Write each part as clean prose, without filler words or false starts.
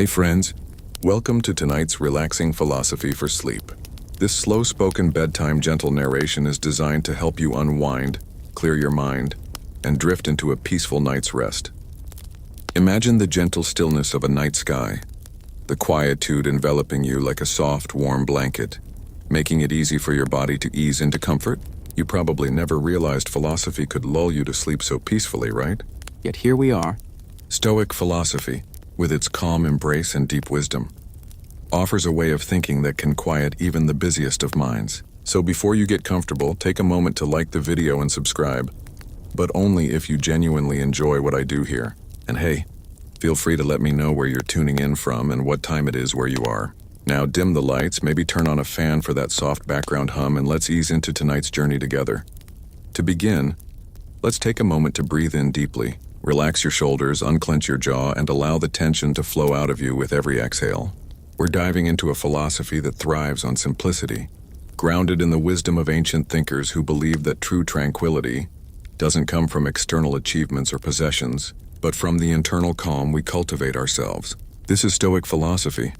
Hey friends, welcome to tonight's relaxing philosophy for sleep. This slow-spoken bedtime gentle narration is designed to help you unwind, clear your mind, and drift into a peaceful night's rest. Imagine the gentle stillness of a night sky, the quietude enveloping you like a soft, warm blanket, making it easy for your body to ease into comfort. You probably never realized philosophy could lull you to sleep so peacefully, right? Yet here we are. Stoic philosophy, with its calm embrace and deep wisdom, offers a way of thinking that can quiet even the busiest of minds. So before you get comfortable, take a moment to like the video and subscribe, but only if you genuinely enjoy what I do here. And hey, feel free to let me know where you're tuning in from and what time it is where you are. Now dim the lights, maybe turn on a fan for that soft background hum, and let's ease into tonight's journey together. To begin, let's take a moment to breathe in deeply. Relax your shoulders, unclench your jaw, and allow the tension to flow out of you with every exhale. We're diving into a philosophy that thrives on simplicity, grounded in the wisdom of ancient thinkers who believed that true tranquility doesn't come from external achievements or possessions, but from the internal calm we cultivate ourselves. This is Stoic philosophy,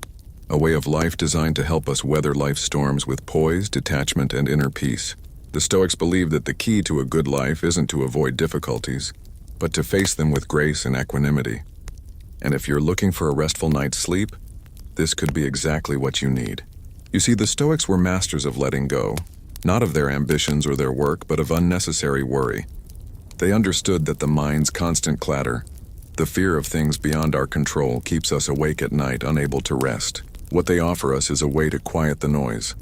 a way of life designed to help us weather life's storms with poise, detachment, and inner peace. The Stoics believe that the key to a good life isn't to avoid difficulties, but to face them with grace and equanimity. And if you're looking for a restful night's sleep, this could be exactly what you need. You see, the Stoics were masters of letting go, not of their ambitions or their work, but of unnecessary worry. They understood that the mind's constant clatter, the fear of things beyond our control, keeps us awake at night, unable to rest. What they offer us is a way to quiet the noise.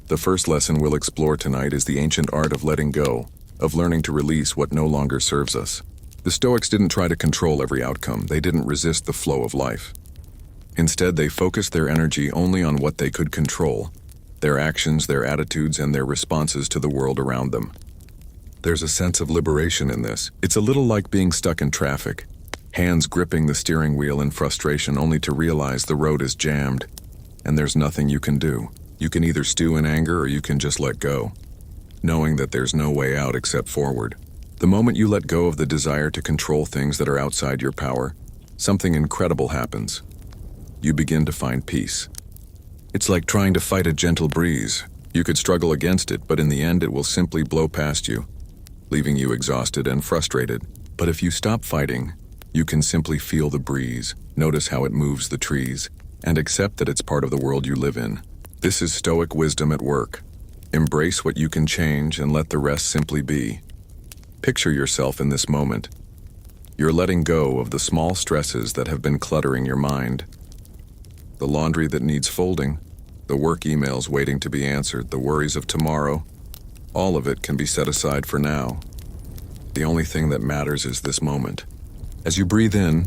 The first lesson we'll explore tonight is the ancient art of letting go, of learning to release what no longer serves us. The Stoics didn't try to control every outcome. They didn't resist the flow of life. Instead, they focused their energy only on what they could control: their actions, their attitudes, and their responses to the world around them. There's a sense of liberation in this. It's a little like being stuck in traffic, hands gripping the steering wheel in frustration only to realize the road is jammed, and there's nothing you can do. You can either stew in anger or you can just let go, knowing that there's no way out except forward. The moment you let go of the desire to control things that are outside your power, something incredible happens. You begin to find peace. It's like trying to fight a gentle breeze. You could struggle against it, but in the end it will simply blow past you, leaving you exhausted and frustrated. But if you stop fighting, you can simply feel the breeze, notice how it moves the trees, and accept that it's part of the world you live in. This is Stoic wisdom at work. Embrace what you can change and let the rest simply be. Picture yourself in this moment. You're letting go of the small stresses that have been cluttering your mind. The laundry that needs folding, the work emails waiting to be answered, the worries of tomorrow. All of it can be set aside for now. The only thing that matters is this moment. As you breathe in,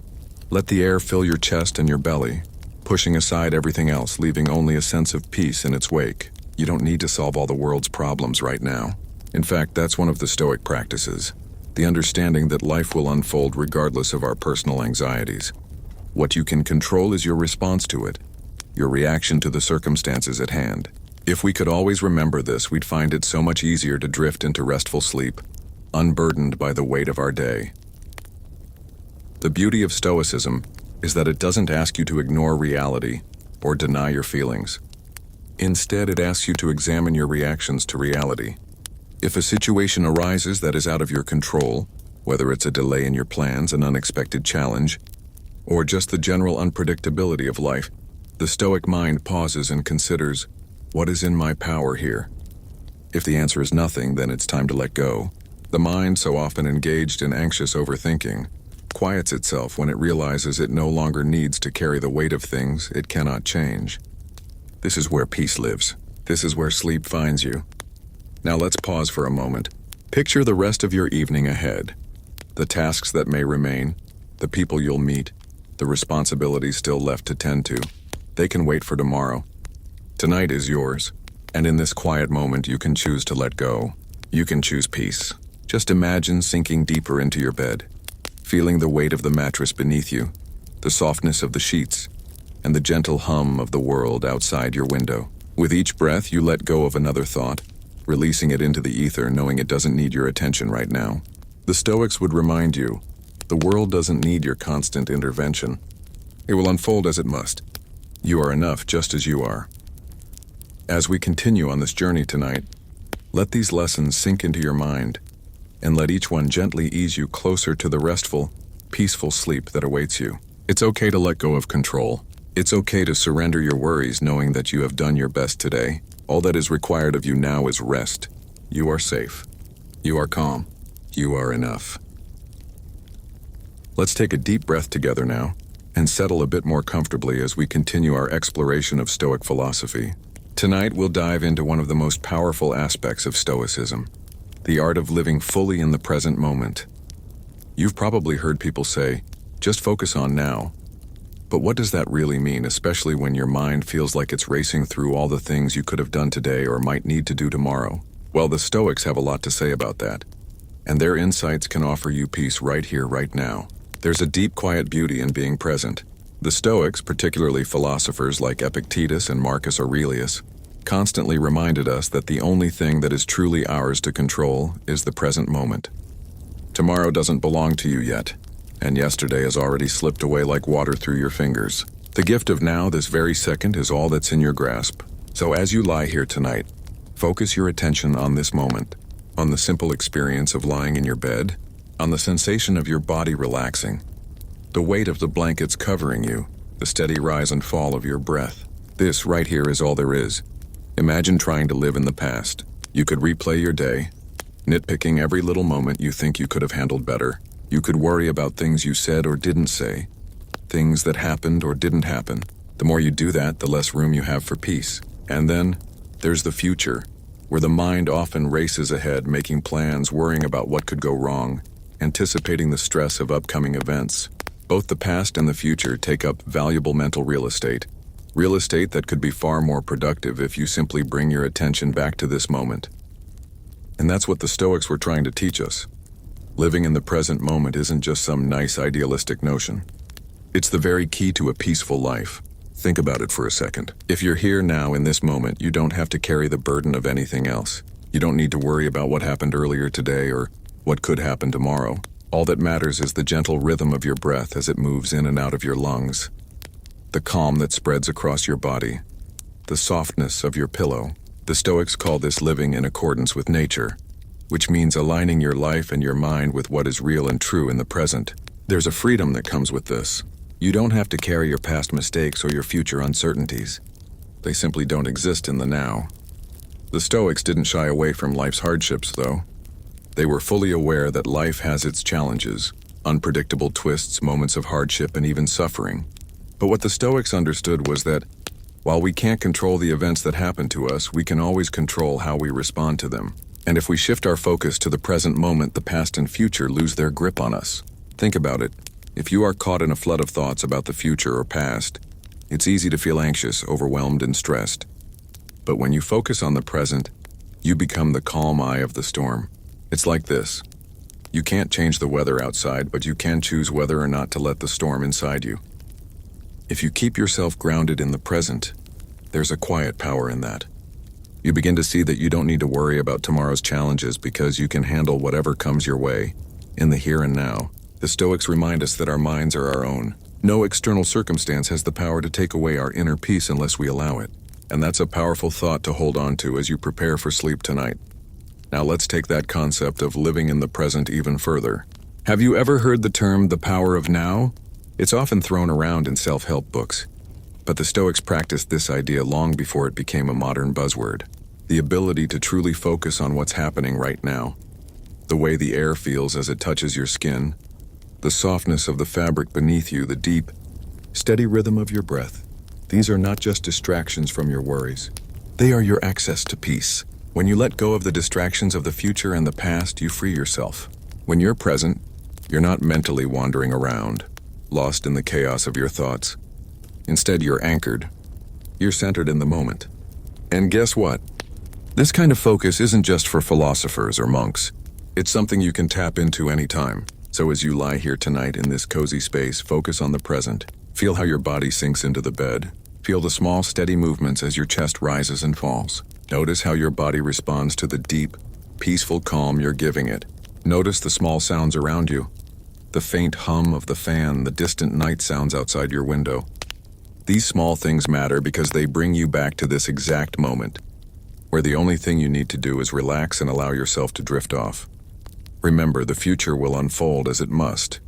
let the air fill your chest and your belly, pushing aside everything else, leaving only a sense of peace in its wake. You don't need to solve all the world's problems right now. In fact, that's one of the Stoic practices, the understanding that life will unfold regardless of our personal anxieties. What you can control is your response to it, your reaction to the circumstances at hand. If we could always remember this, we'd find it so much easier to drift into restful sleep, unburdened by the weight of our day. The beauty of Stoicism is that it doesn't ask you to ignore reality or deny your feelings. Instead, it asks you to examine your reactions to reality. If a situation arises that is out of your control, whether it's a delay in your plans, an unexpected challenge, or just the general unpredictability of life, the Stoic mind pauses and considers, what is in my power here? If the answer is nothing, then it's time to let go. The mind, so often engaged in anxious overthinking, quiets itself when it realizes it no longer needs to carry the weight of things it cannot change. This is where peace lives. This is where sleep finds you. Now let's pause for a moment. Picture the rest of your evening ahead. The tasks that may remain, the people you'll meet, the responsibilities still left to tend to. They can wait for tomorrow. Tonight is yours, and in this quiet moment you can choose to let go. You can choose peace. Just imagine sinking deeper into your bed, feeling the weight of the mattress beneath you, the softness of the sheets, and the gentle hum of the world outside your window. With each breath, you let go of another thought, releasing it into the ether, knowing it doesn't need your attention right now. The Stoics would remind you, the world doesn't need your constant intervention. It will unfold as it must. You are enough just as you are. As we continue on this journey tonight, let these lessons sink into your mind, and let each one gently ease you closer to the restful, peaceful sleep that awaits you. It's okay to let go of control. It's okay to surrender your worries knowing that you have done your best today. All that is required of you now is rest. You are safe. You are calm. You are enough. Let's take a deep breath together now and settle a bit more comfortably as we continue our exploration of Stoic philosophy. Tonight we'll dive into one of the most powerful aspects of Stoicism, the art of living fully in the present moment. You've probably heard people say, just focus on now. But what does that really mean, especially when your mind feels like it's racing through all the things you could have done today or might need to do tomorrow? Well, the Stoics have a lot to say about that, and their insights can offer you peace right here, right now. There's a deep, quiet beauty in being present. The Stoics, particularly philosophers like Epictetus and Marcus Aurelius, constantly reminded us that the only thing that is truly ours to control is the present moment. Tomorrow doesn't belong to you yet, and yesterday has already slipped away like water through your fingers. The gift of now, this very second, is all that's in your grasp. So as you lie here tonight, focus your attention on this moment, on the simple experience of lying in your bed, on the sensation of your body relaxing, the weight of the blankets covering you, the steady rise and fall of your breath. This right here is all there is. Imagine trying to live in the past. You could replay your day, nitpicking every little moment you think you could have handled better. You could worry about things you said or didn't say, things that happened or didn't happen. The more you do that, the less room you have for peace. And then there's the future, where the mind often races ahead, making plans, worrying about what could go wrong, anticipating the stress of upcoming events. Both the past and the future take up valuable mental real estate that could be far more productive if you simply bring your attention back to this moment. And that's what the Stoics were trying to teach us. Living in the present moment isn't just some nice idealistic notion. It's the very key to a peaceful life. Think about it for a second. If you're here now in this moment, you don't have to carry the burden of anything else. You don't need to worry about what happened earlier today or what could happen tomorrow. All that matters is the gentle rhythm of your breath as it moves in and out of your lungs, the calm that spreads across your body, the softness of your pillow. The Stoics call this living in accordance with nature, which means aligning your life and your mind with what is real and true in the present. There's a freedom that comes with this. You don't have to carry your past mistakes or your future uncertainties. They simply don't exist in the now. The Stoics didn't shy away from life's hardships, though. They were fully aware that life has its challenges, unpredictable twists, moments of hardship, and even suffering. But what the Stoics understood was that, while we can't control the events that happen to us, we can always control how we respond to them. And if we shift our focus to the present moment, the past and future lose their grip on us. Think about it. If you are caught in a flood of thoughts about the future or past, it's easy to feel anxious, overwhelmed, and stressed. But when you focus on the present, you become the calm eye of the storm. It's like this. You can't change the weather outside, but you can choose whether or not to let the storm inside you. If you keep yourself grounded in the present, there's a quiet power in that. You begin to see that you don't need to worry about tomorrow's challenges because you can handle whatever comes your way in the here and now. The Stoics remind us that our minds are our own. No external circumstance has the power to take away our inner peace unless we allow it. And that's a powerful thought to hold on to as you prepare for sleep tonight. Now let's take that concept of living in the present even further. Have you ever heard the term the power of now? It's often thrown around in self-help books, but the Stoics practiced this idea long before it became a modern buzzword. The ability to truly focus on what's happening right now. The way the air feels as it touches your skin, the softness of the fabric beneath you, the deep, steady rhythm of your breath. These are not just distractions from your worries. They are your access to peace. When you let go of the distractions of the future and the past, you free yourself. When you're present, you're not mentally wandering around, lost in the chaos of your thoughts. Instead, you're anchored. You're centered in the moment. And guess what? This kind of focus isn't just for philosophers or monks. It's something you can tap into anytime. So as you lie here tonight in this cozy space, focus on the present. Feel how your body sinks into the bed. Feel the small, steady movements as your chest rises and falls. Notice how your body responds to the deep, peaceful calm you're giving it. Notice the small sounds around you. The faint hum of the fan, the distant night sounds outside your window. These small things matter because they bring you back to this exact moment, where the only thing you need to do is relax and allow yourself to drift off. Remember, the future will unfold as it must,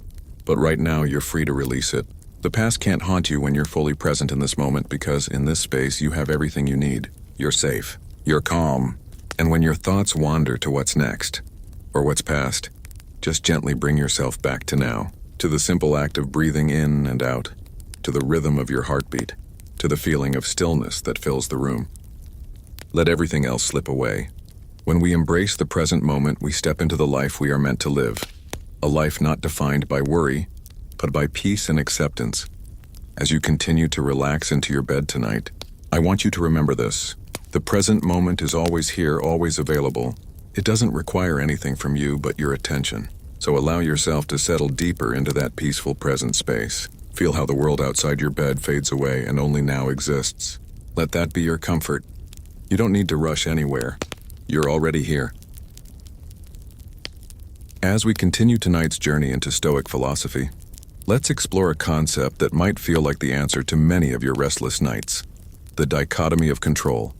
but right now you're free to release it. The past can't haunt you when you're fully present in this moment because in this space you have everything you need. You're safe. You're calm. And when your thoughts wander to what's next, or what's past, just gently bring yourself back to now, to the simple act of breathing in and out, to the rhythm of your heartbeat, to the feeling of stillness that fills the room. Let everything else slip away. When we embrace the present moment, we step into the life we are meant to live, a life not defined by worry, but by peace and acceptance. As you continue to relax into your bed tonight, I want you to remember this. The present moment is always here, always available. It doesn't require anything from you but your attention. So allow yourself to settle deeper into that peaceful present space. Feel how the world outside your bed fades away and only now exists. Let that be your comfort. You don't need to rush anywhere. You're already here. As we continue tonight's journey into Stoic philosophy, let's explore a concept that might feel like the answer to many of your restless nights: the dichotomy of control.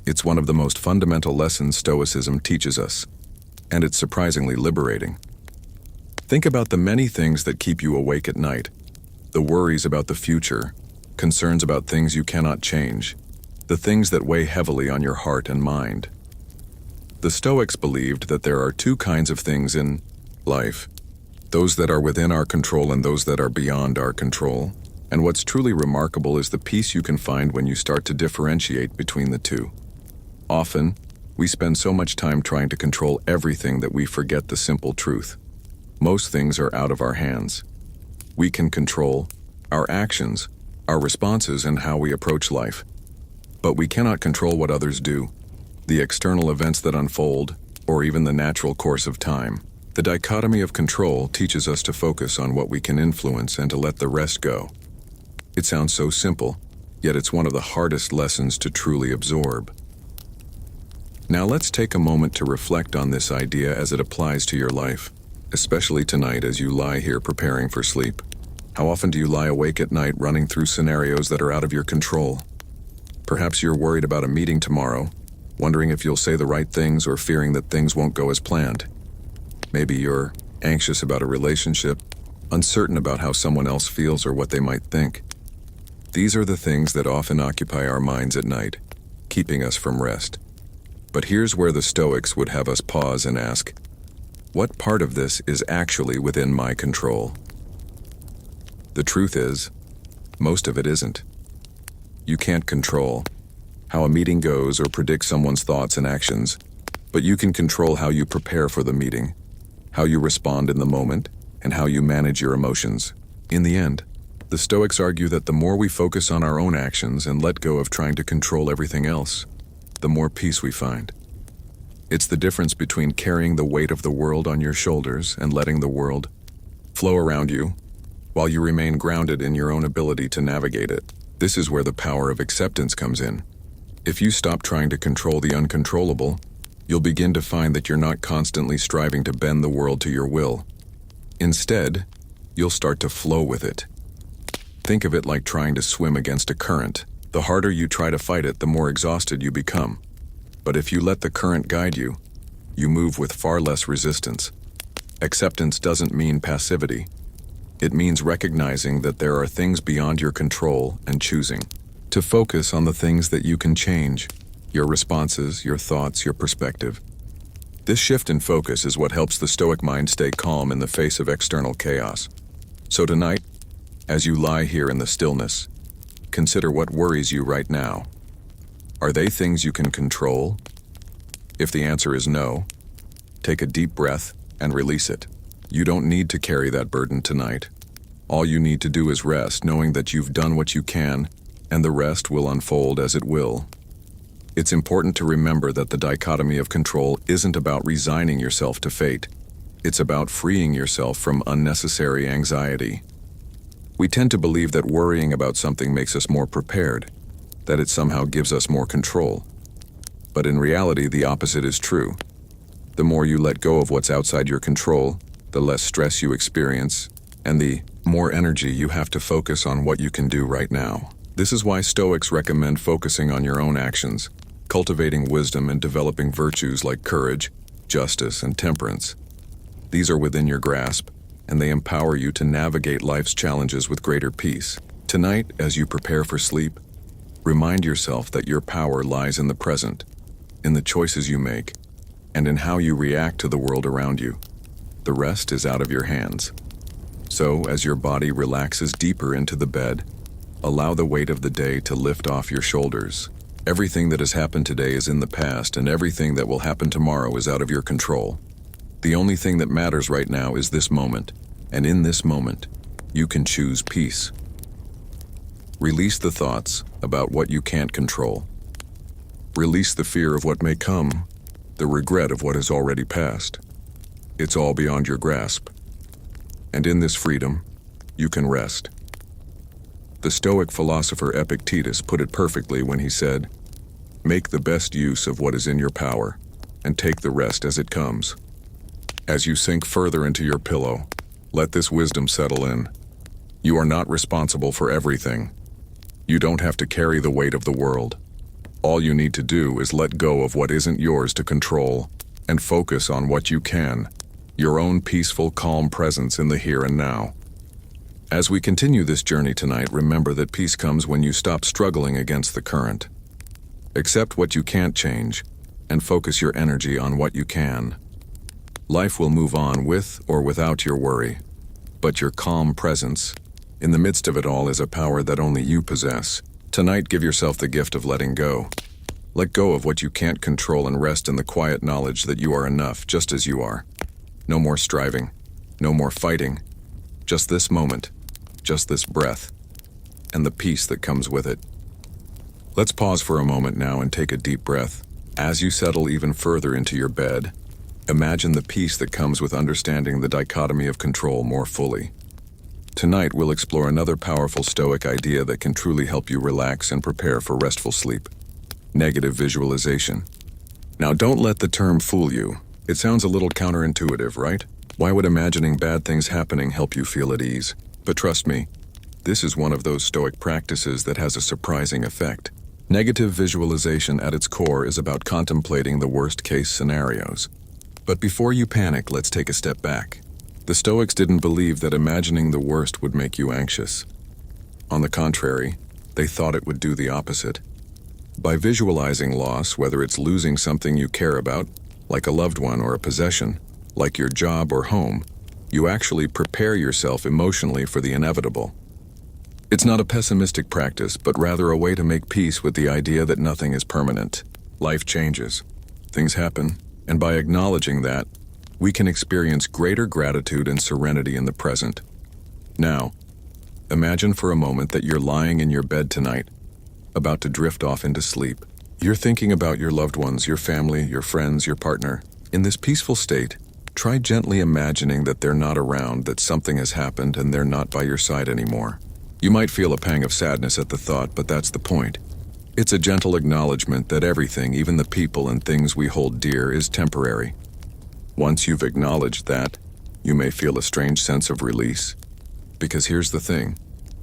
It's one of the most fundamental lessons Stoicism teaches us, and it's surprisingly liberating. Think about the many things that keep you awake at night: the worries about the future, concerns about things you cannot change, the things that weigh heavily on your heart and mind. The Stoics believed that there are two kinds of things in life: those that are within our control and those that are beyond our control. And what's truly remarkable is the peace you can find when you start to differentiate between the two. Often, we spend so much time trying to control everything that we forget the simple truth. Most things are out of our hands. We can control our actions, our responses, and how we approach life. But we cannot control what others do, the external events that unfold, or even the natural course of time. The dichotomy of control teaches us to focus on what we can influence and to let the rest go. It sounds so simple, yet it's one of the hardest lessons to truly absorb. Now let's take a moment to reflect on this idea as it applies to your life, especially tonight as you lie here preparing for sleep. How often do you lie awake at night running through scenarios that are out of your control? Perhaps you're worried about a meeting tomorrow, wondering if you'll say the right things or fearing that things won't go as planned. Maybe you're anxious about a relationship, uncertain about how someone else feels or what they might think. These are the things that often occupy our minds at night, keeping us from rest. But here's where the Stoics would have us pause and ask, what part of this is actually within my control? The truth is, most of it isn't. You can't control how a meeting goes or predict someone's thoughts and actions, but you can control how you prepare for the meeting, how you respond in the moment, and how you manage your emotions. In the end, the Stoics argue that the more we focus on our own actions and let go of trying to control everything else, the more peace we find. It's the difference between carrying the weight of the world on your shoulders and letting the world flow around you, while you remain grounded in your own ability to navigate it. This is where the power of acceptance comes in. If you stop trying to control the uncontrollable, you'll begin to find that you're not constantly striving to bend the world to your will. Instead, you'll start to flow with it. Think of it like trying to swim against a current. The harder you try to fight it, the more exhausted you become. But if you let the current guide you, you move with far less resistance. Acceptance doesn't mean passivity. It means recognizing that there are things beyond your control and choosing to focus on the things that you can change: your responses, your thoughts, your perspective. This shift in focus is what helps the Stoic mind stay calm in the face of external chaos. So tonight, as you lie here in the stillness, consider what worries you right now. Are they things you can control? If the answer is no, take a deep breath and release it. You don't need to carry that burden tonight. All you need to do is rest, knowing that you've done what you can, and the rest will unfold as it will. It's important to remember that the dichotomy of control isn't about resigning yourself to fate. It's about freeing yourself from unnecessary anxiety. We tend to believe that worrying about something makes us more prepared, that it somehow gives us more control. But in reality, the opposite is true. The more you let go of what's outside your control, the less stress you experience, and the more energy you have to focus on what you can do right now. This is why Stoics recommend focusing on your own actions, cultivating wisdom and developing virtues like courage, justice, and temperance. These are within your grasp, and they empower you to navigate life's challenges with greater peace. Tonight, as you prepare for sleep, remind yourself that your power lies in the present, in the choices you make, and in how you react to the world around you. The rest is out of your hands. So, as your body relaxes deeper into the bed, allow the weight of the day to lift off your shoulders. Everything that has happened today is in the past, and everything that will happen tomorrow is out of your control. The only thing that matters right now is this moment, and in this moment, you can choose peace. Release the thoughts about what you can't control. Release the fear of what may come, the regret of what has already passed. It's all beyond your grasp. And in this freedom, you can rest. The Stoic philosopher Epictetus put it perfectly when he said, "Make the best use of what is in your power, and take the rest as it comes." As you sink further into your pillow, let this wisdom settle in. You are not responsible for everything. You don't have to carry the weight of the world. All you need to do is let go of what isn't yours to control, and focus on what you can, your own peaceful, calm presence in the here and now. As we continue this journey tonight, remember that peace comes when you stop struggling against the current. Accept what you can't change, and focus your energy on what you can. Life will move on with or without your worry, but your calm presence, in the midst of it all, is a power that only you possess. Tonight, give yourself the gift of letting go. Let go of what you can't control and rest in the quiet knowledge that you are enough just as you are. No more striving, no more fighting, just this moment, just this breath, and the peace that comes with it. Let's pause for a moment now and take a deep breath. As you settle even further into your bed, imagine the peace that comes with understanding the dichotomy of control more fully. Tonight, we'll explore another powerful Stoic idea that can truly help you relax and prepare for restful sleep: negative visualization. Now, don't let the term fool you. It sounds a little counterintuitive, right? Why would imagining bad things happening help you feel at ease? But trust me, this is one of those Stoic practices that has a surprising effect. Negative visualization at its core is about contemplating the worst-case scenarios. But before you panic, let's take a step back. The Stoics didn't believe that imagining the worst would make you anxious. On the contrary, they thought it would do the opposite. By visualizing loss, whether it's losing something you care about, like a loved one or a possession, like your job or home, you actually prepare yourself emotionally for the inevitable. It's not a pessimistic practice, but rather a way to make peace with the idea that nothing is permanent. Life changes. Things happen, and by acknowledging that, we can experience greater gratitude and serenity in the present. Now, imagine for a moment that you're lying in your bed tonight, about to drift off into sleep. You're thinking about your loved ones, your family, your friends, your partner. In this peaceful state, try gently imagining that they're not around, that something has happened and they're not by your side anymore. You might feel a pang of sadness at the thought, but that's the point. It's a gentle acknowledgement that everything, even the people and things we hold dear, is temporary. Once you've acknowledged that, you may feel a strange sense of release. Because here's the thing.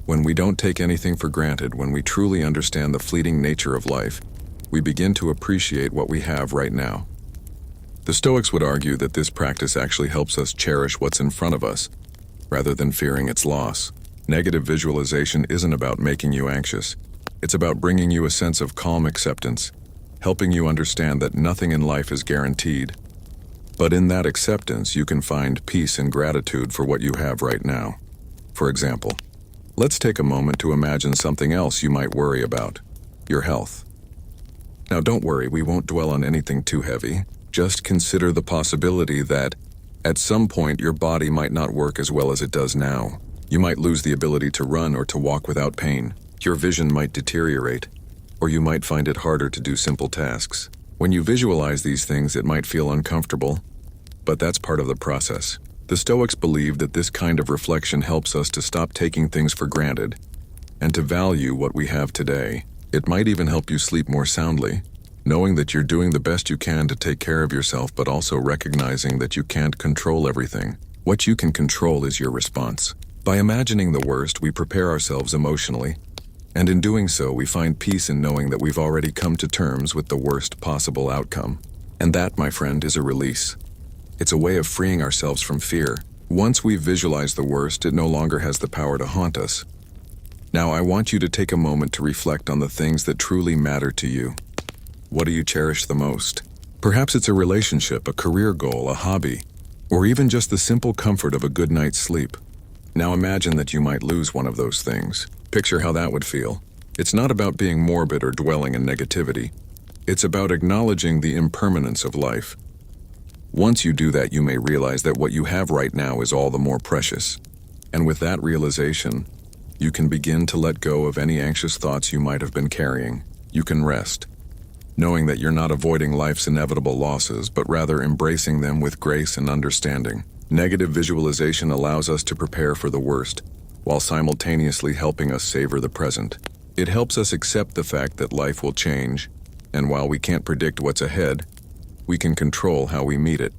When we don't take anything for granted, when we truly understand the fleeting nature of life, we begin to appreciate what we have right now. The Stoics would argue that this practice actually helps us cherish what's in front of us, rather than fearing its loss. Negative visualization isn't about making you anxious. It's about bringing you a sense of calm acceptance, helping you understand that nothing in life is guaranteed. But in that acceptance, you can find peace and gratitude for what you have right now. For example, let's take a moment to imagine something else you might worry about: your health. Now, don't worry, we won't dwell on anything too heavy. Just consider the possibility that, at some point, your body might not work as well as it does now. You might lose the ability to run or to walk without pain. Your vision might deteriorate, or you might find it harder to do simple tasks. When you visualize these things, it might feel uncomfortable, but that's part of the process. The Stoics believe that this kind of reflection helps us to stop taking things for granted and to value what we have today. It might even help you sleep more soundly, knowing that you're doing the best you can to take care of yourself, but also recognizing that you can't control everything. What you can control is your response. By imagining the worst, we prepare ourselves emotionally, and in doing so, we find peace in knowing that we've already come to terms with the worst possible outcome. And that, my friend, is a release. It's a way of freeing ourselves from fear. Once we've visualized the worst, it no longer has the power to haunt us. Now, I want you to take a moment to reflect on the things that truly matter to you. What do you cherish the most? Perhaps it's a relationship, a career goal, a hobby, or even just the simple comfort of a good night's sleep. Now imagine that you might lose one of those things. Picture how that would feel. It's not about being morbid or dwelling in negativity. It's about acknowledging the impermanence of life. Once you do that, you may realize that what you have right now is all the more precious. And with that realization, you can begin to let go of any anxious thoughts you might have been carrying. You can rest, knowing that you're not avoiding life's inevitable losses, but rather embracing them with grace and understanding. Negative visualization allows us to prepare for the worst, while simultaneously helping us savor the present. It helps us accept the fact that life will change, and while we can't predict what's ahead, we can control how we meet it.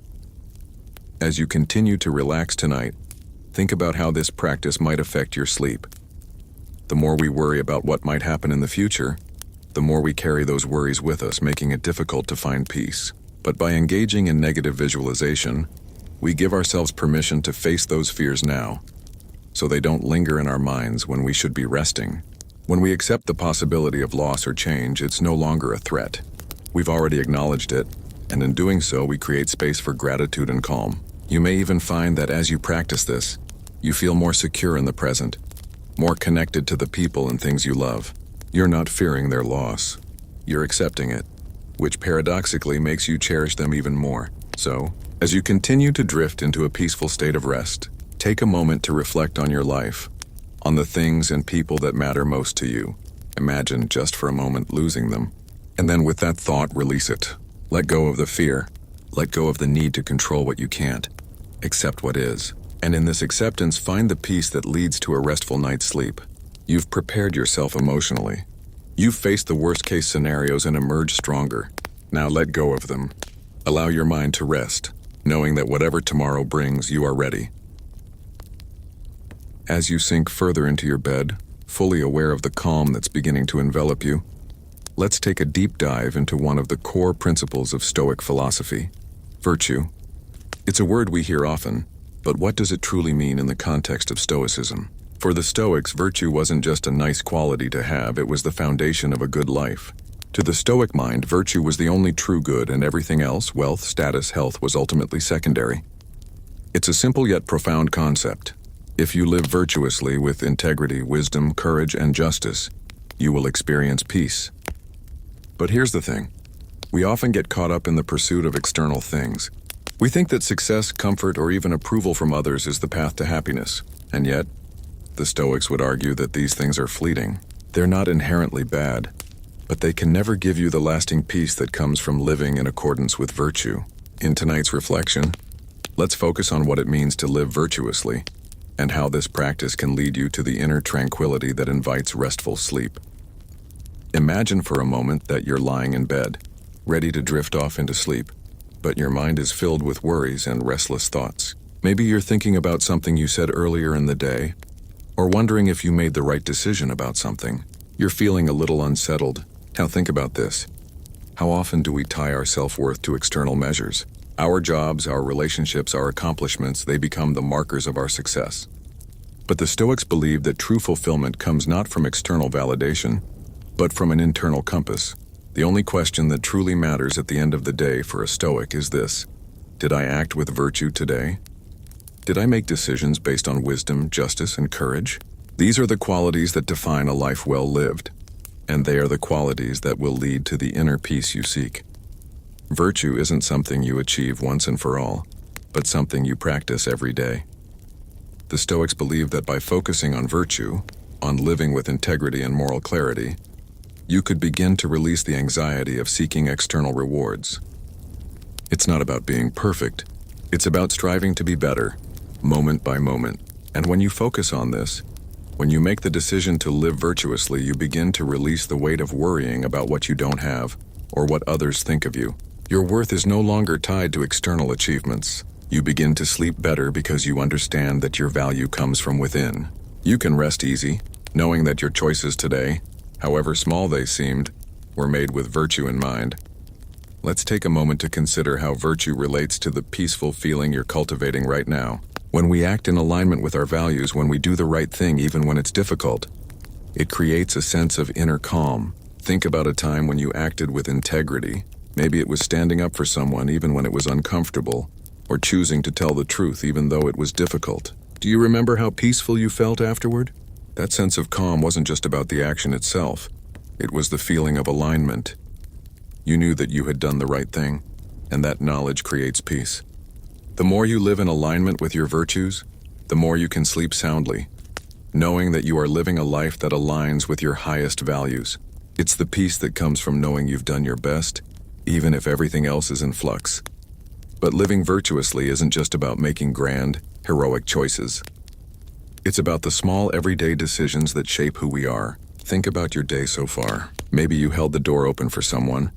As you continue to relax tonight, think about how this practice might affect your sleep. The more we worry about what might happen in the future, the more we carry those worries with us, making it difficult to find peace. But by engaging in negative visualization, we give ourselves permission to face those fears now, so they don't linger in our minds when we should be resting. When we accept the possibility of loss or change, it's no longer a threat. We've already acknowledged it, and in doing so, we create space for gratitude and calm. You may even find that as you practice this, you feel more secure in the present, more connected to the people and things you love. You're not fearing their loss. You're accepting it, which paradoxically makes you cherish them even more. So, as you continue to drift into a peaceful state of rest, take a moment to reflect on your life, on the things and people that matter most to you. Imagine, just for a moment, losing them. And then with that thought, release it. Let go of the fear. Let go of the need to control what you can't. Accept what is. And in this acceptance, find the peace that leads to a restful night's sleep. You've prepared yourself emotionally. You've faced the worst-case scenarios and emerged stronger. Now let go of them. Allow your mind to rest, knowing that whatever tomorrow brings, you are ready. As you sink further into your bed, fully aware of the calm that's beginning to envelop you, let's take a deep dive into one of the core principles of Stoic philosophy: virtue. It's a word we hear often, but what does it truly mean in the context of Stoicism? For the Stoics, virtue wasn't just a nice quality to have, it was the foundation of a good life. To the Stoic mind, virtue was the only true good, and everything else, wealth, status, health, was ultimately secondary. It's a simple yet profound concept. If you live virtuously with integrity, wisdom, courage, and justice, you will experience peace. But here's the thing. We often get caught up in the pursuit of external things. We think that success, comfort, or even approval from others is the path to happiness. And yet, the Stoics would argue that these things are fleeting. They're not inherently bad, but they can never give you the lasting peace that comes from living in accordance with virtue. In tonight's reflection, let's focus on what it means to live virtuously, and how this practice can lead you to the inner tranquility that invites restful sleep. Imagine for a moment that you're lying in bed, ready to drift off into sleep, but your mind is filled with worries and restless thoughts. Maybe you're thinking about something you said earlier in the day, or wondering if you made the right decision about something. You're feeling a little unsettled. Now think about this. How often do we tie our self-worth to external measures? Our jobs, our relationships, our accomplishments, they become the markers of our success. But the Stoics believe that true fulfillment comes not from external validation, but from an internal compass. The only question that truly matters at the end of the day for a Stoic is this: did I act with virtue today? Did I make decisions based on wisdom, justice, and courage? These are the qualities that define a life well lived, and they are the qualities that will lead to the inner peace you seek. Virtue isn't something you achieve once and for all, but something you practice every day. The Stoics believe that by focusing on virtue, on living with integrity and moral clarity, you could begin to release the anxiety of seeking external rewards. It's not about being perfect. It's about striving to be better, moment by moment. And when you focus on this, when you make the decision to live virtuously, you begin to release the weight of worrying about what you don't have or what others think of you. Your worth is no longer tied to external achievements. You begin to sleep better because you understand that your value comes from within. You can rest easy, knowing that your choices today, however small they seemed, were made with virtue in mind. Let's take a moment to consider how virtue relates to the peaceful feeling you're cultivating right now. When we act in alignment with our values, when we do the right thing even when it's difficult, it creates a sense of inner calm. Think about a time when you acted with integrity. Maybe it was standing up for someone even when it was uncomfortable, or choosing to tell the truth even though it was difficult. Do you remember how peaceful you felt afterward? That sense of calm wasn't just about the action itself. It was the feeling of alignment. You knew that you had done the right thing, and that knowledge creates peace. The more you live in alignment with your virtues, the more you can sleep soundly, knowing that you are living a life that aligns with your highest values. It's the peace that comes from knowing you've done your best, even if everything else is in flux. But living virtuously isn't just about making grand, heroic choices. It's about the small, everyday decisions that shape who we are. Think about your day so far. Maybe you held the door open for someone,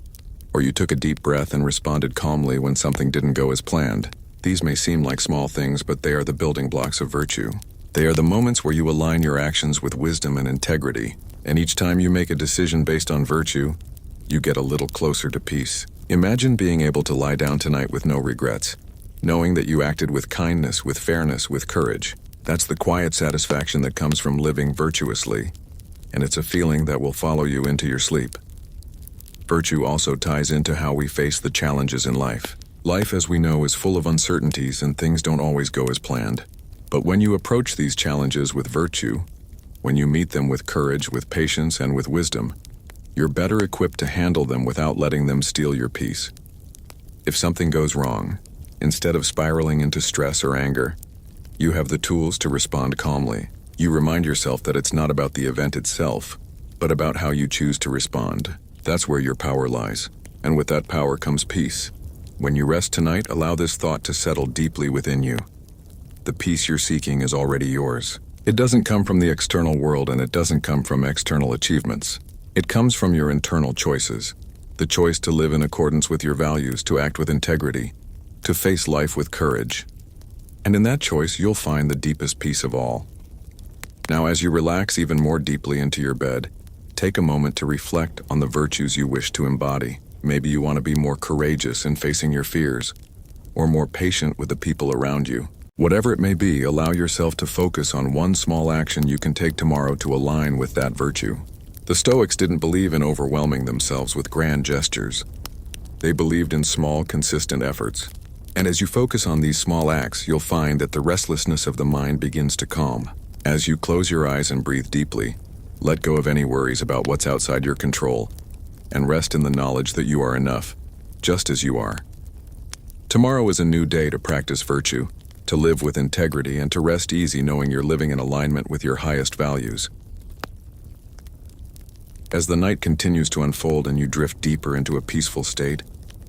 or you took a deep breath and responded calmly when something didn't go as planned. These may seem like small things, but they are the building blocks of virtue. They are the moments where you align your actions with wisdom and integrity, and each time you make a decision based on virtue, you get a little closer to peace. Imagine being able to lie down tonight with no regrets, knowing that you acted with kindness, with fairness, with courage. That's the quiet satisfaction that comes from living virtuously, and it's a feeling that will follow you into your sleep. Virtue also ties into how we face the challenges in life. Life, as we know, is full of uncertainties and things don't always go as planned. But when you approach these challenges with virtue, when you meet them with courage, with patience, and with wisdom, you're better equipped to handle them without letting them steal your peace. If something goes wrong, instead of spiraling into stress or anger, you have the tools to respond calmly. You remind yourself that it's not about the event itself, but about how you choose to respond. That's where your power lies, and with that power comes peace. When you rest tonight, allow this thought to settle deeply within you. The peace you're seeking is already yours. It doesn't come from the external world, and it doesn't come from external achievements. It comes from your internal choices. The choice to live in accordance with your values, to act with integrity, to face life with courage. And in that choice, you'll find the deepest peace of all. Now, as you relax even more deeply into your bed, take a moment to reflect on the virtues you wish to embody. Maybe you want to be more courageous in facing your fears, or more patient with the people around you. Whatever it may be, allow yourself to focus on one small action you can take tomorrow to align with that virtue. The Stoics didn't believe in overwhelming themselves with grand gestures. They believed in small, consistent efforts. And as you focus on these small acts, you'll find that the restlessness of the mind begins to calm. As you close your eyes and breathe deeply, let go of any worries about what's outside your control, and rest in the knowledge that you are enough, just as you are. Tomorrow is a new day to practice virtue, to live with integrity, and to rest easy knowing you're living in alignment with your highest values. As the night continues to unfold and you drift deeper into a peaceful state,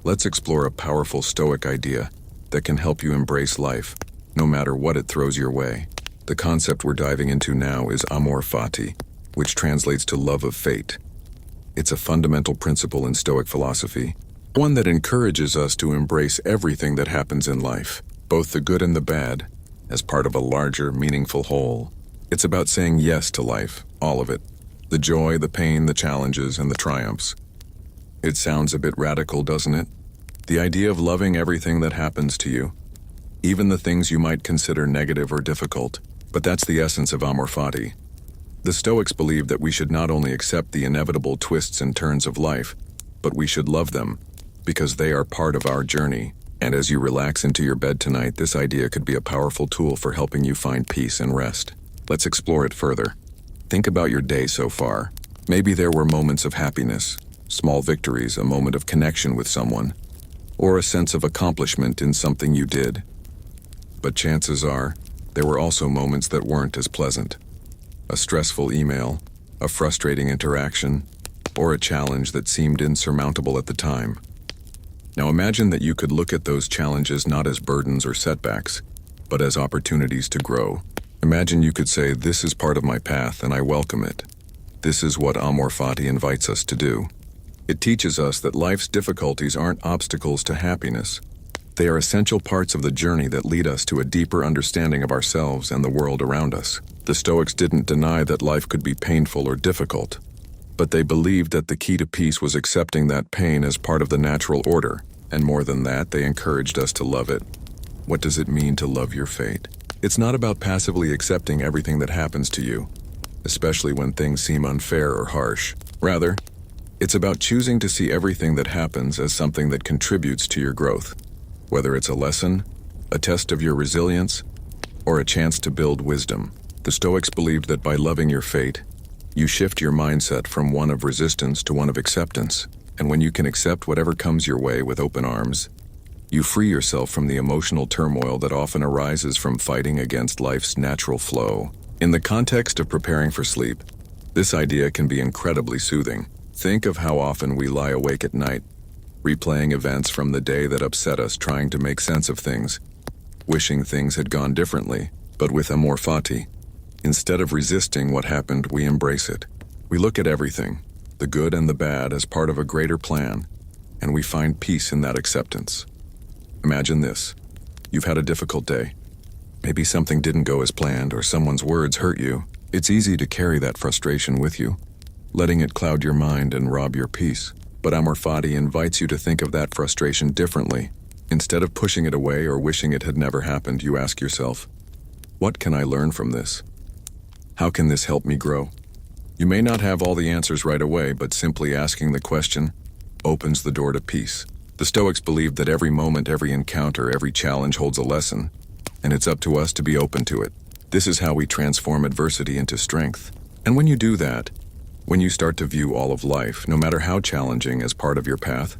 let's explore a powerful Stoic idea that can help you embrace life, no matter what it throws your way. The concept we're diving into now is Amor Fati, which translates to love of fate. It's a fundamental principle in Stoic philosophy, one that encourages us to embrace everything that happens in life, both the good and the bad, as part of a larger, meaningful whole. It's about saying yes to life, all of it. The joy, the pain, the challenges, and the triumphs. It sounds a bit radical, doesn't it? The idea of loving everything that happens to you, even the things you might consider negative or difficult. But that's the essence of Amor Fati. The Stoics believe that we should not only accept the inevitable twists and turns of life, but we should love them, because they are part of our journey. And as you relax into your bed tonight, this idea could be a powerful tool for helping you find peace and rest. Let's explore it further. Think about your day so far. Maybe there were moments of happiness, small victories, a moment of connection with someone, or a sense of accomplishment in something you did. But chances are, there were also moments that weren't as pleasant. A stressful email, a frustrating interaction, or a challenge that seemed insurmountable at the time. Now imagine that you could look at those challenges not as burdens or setbacks, but as opportunities to grow. Imagine you could say, "This is part of my path and I welcome it." This is what Amor Fati invites us to do. It teaches us that life's difficulties aren't obstacles to happiness. They are essential parts of the journey that lead us to a deeper understanding of ourselves and the world around us. The Stoics didn't deny that life could be painful or difficult, but they believed that the key to peace was accepting that pain as part of the natural order, and more than that, they encouraged us to love it. What does it mean to love your fate? It's not about passively accepting everything that happens to you, especially when things seem unfair or harsh. Rather, it's about choosing to see everything that happens as something that contributes to your growth, whether it's a lesson, a test of your resilience, or a chance to build wisdom. The Stoics believed that by loving your fate, you shift your mindset from one of resistance to one of acceptance. And when you can accept whatever comes your way with open arms, you free yourself from the emotional turmoil that often arises from fighting against life's natural flow. In the context of preparing for sleep, this idea can be incredibly soothing. Think of how often we lie awake at night, replaying events from the day that upset us, trying to make sense of things, wishing things had gone differently. But with Amor, Fati, instead of resisting what happened, we embrace it. We look at everything, the good and the bad, as part of a greater plan, and we find peace in that acceptance. Imagine this. You've had a difficult day. Maybe something didn't go as planned, or someone's words hurt you. It's easy to carry that frustration with you, letting it cloud your mind and rob your peace. But Amor Fati invites you to think of that frustration differently. Instead of pushing it away or wishing it had never happened, you ask yourself, what can I learn from this? How can this help me grow? You may not have all the answers right away, but simply asking the question opens the door to peace. The Stoics believed that every moment, every encounter, every challenge holds a lesson, and it's up to us to be open to it. This is how we transform adversity into strength. And when you do that, when you start to view all of life, no matter how challenging, as part of your path,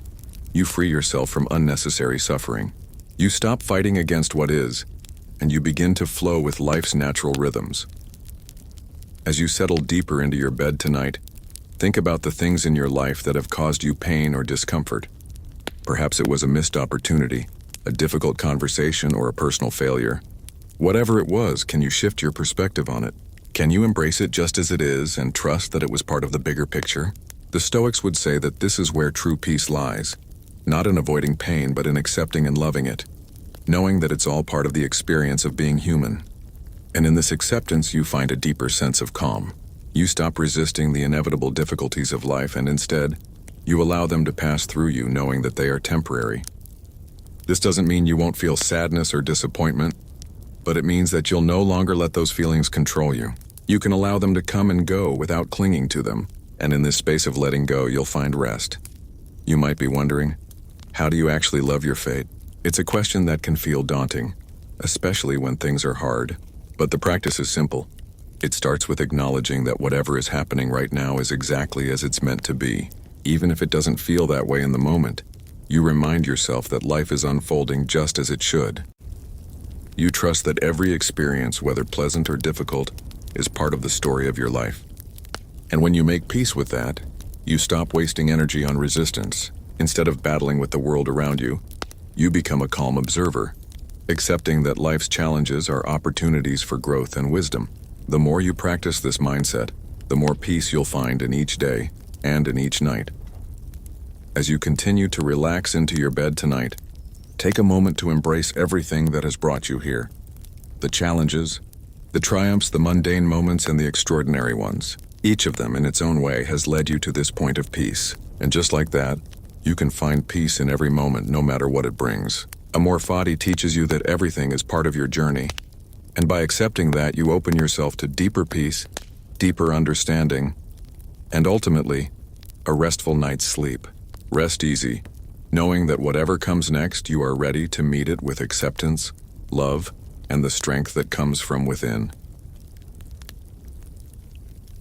you free yourself from unnecessary suffering. You stop fighting against what is, and you begin to flow with life's natural rhythms. As you settle deeper into your bed tonight, think about the things in your life that have caused you pain or discomfort. Perhaps it was a missed opportunity, a difficult conversation, or a personal failure. Whatever it was, can you shift your perspective on it? Can you embrace it just as it is and trust that it was part of the bigger picture? The Stoics would say that this is where true peace lies, not in avoiding pain, but in accepting and loving it, knowing that it's all part of the experience of being human. And in this acceptance, you find a deeper sense of calm. You stop resisting the inevitable difficulties of life, and instead, you allow them to pass through you, knowing that they are temporary. This doesn't mean you won't feel sadness or disappointment, but it means that you'll no longer let those feelings control you. You can allow them to come and go without clinging to them, and in this space of letting go, you'll find rest. You might be wondering, how do you actually love your fate? It's a question that can feel daunting, especially when things are hard, but the practice is simple. It starts with acknowledging that whatever is happening right now is exactly as it's meant to be. Even if it doesn't feel that way in the moment, you remind yourself that life is unfolding just as it should. You trust that every experience, whether pleasant or difficult, is part of the story of your life. And when you make peace with that, you stop wasting energy on resistance. Instead of battling with the world around you, you become a calm observer, accepting that life's challenges are opportunities for growth and wisdom. The more you practice this mindset, the more peace you'll find in each day and in each night. As you continue to relax into your bed tonight, take a moment to embrace everything that has brought you here. The challenges, the triumphs, the mundane moments, and the extraordinary ones. Each of them in its own way has led you to this point of peace. And just like that, you can find peace in every moment, no matter what it brings. Amor Fati teaches you that everything is part of your journey. And by accepting that, you open yourself to deeper peace, deeper understanding, and ultimately, a restful night's sleep. Rest easy, knowing that whatever comes next, you are ready to meet it with acceptance, love, and the strength that comes from within.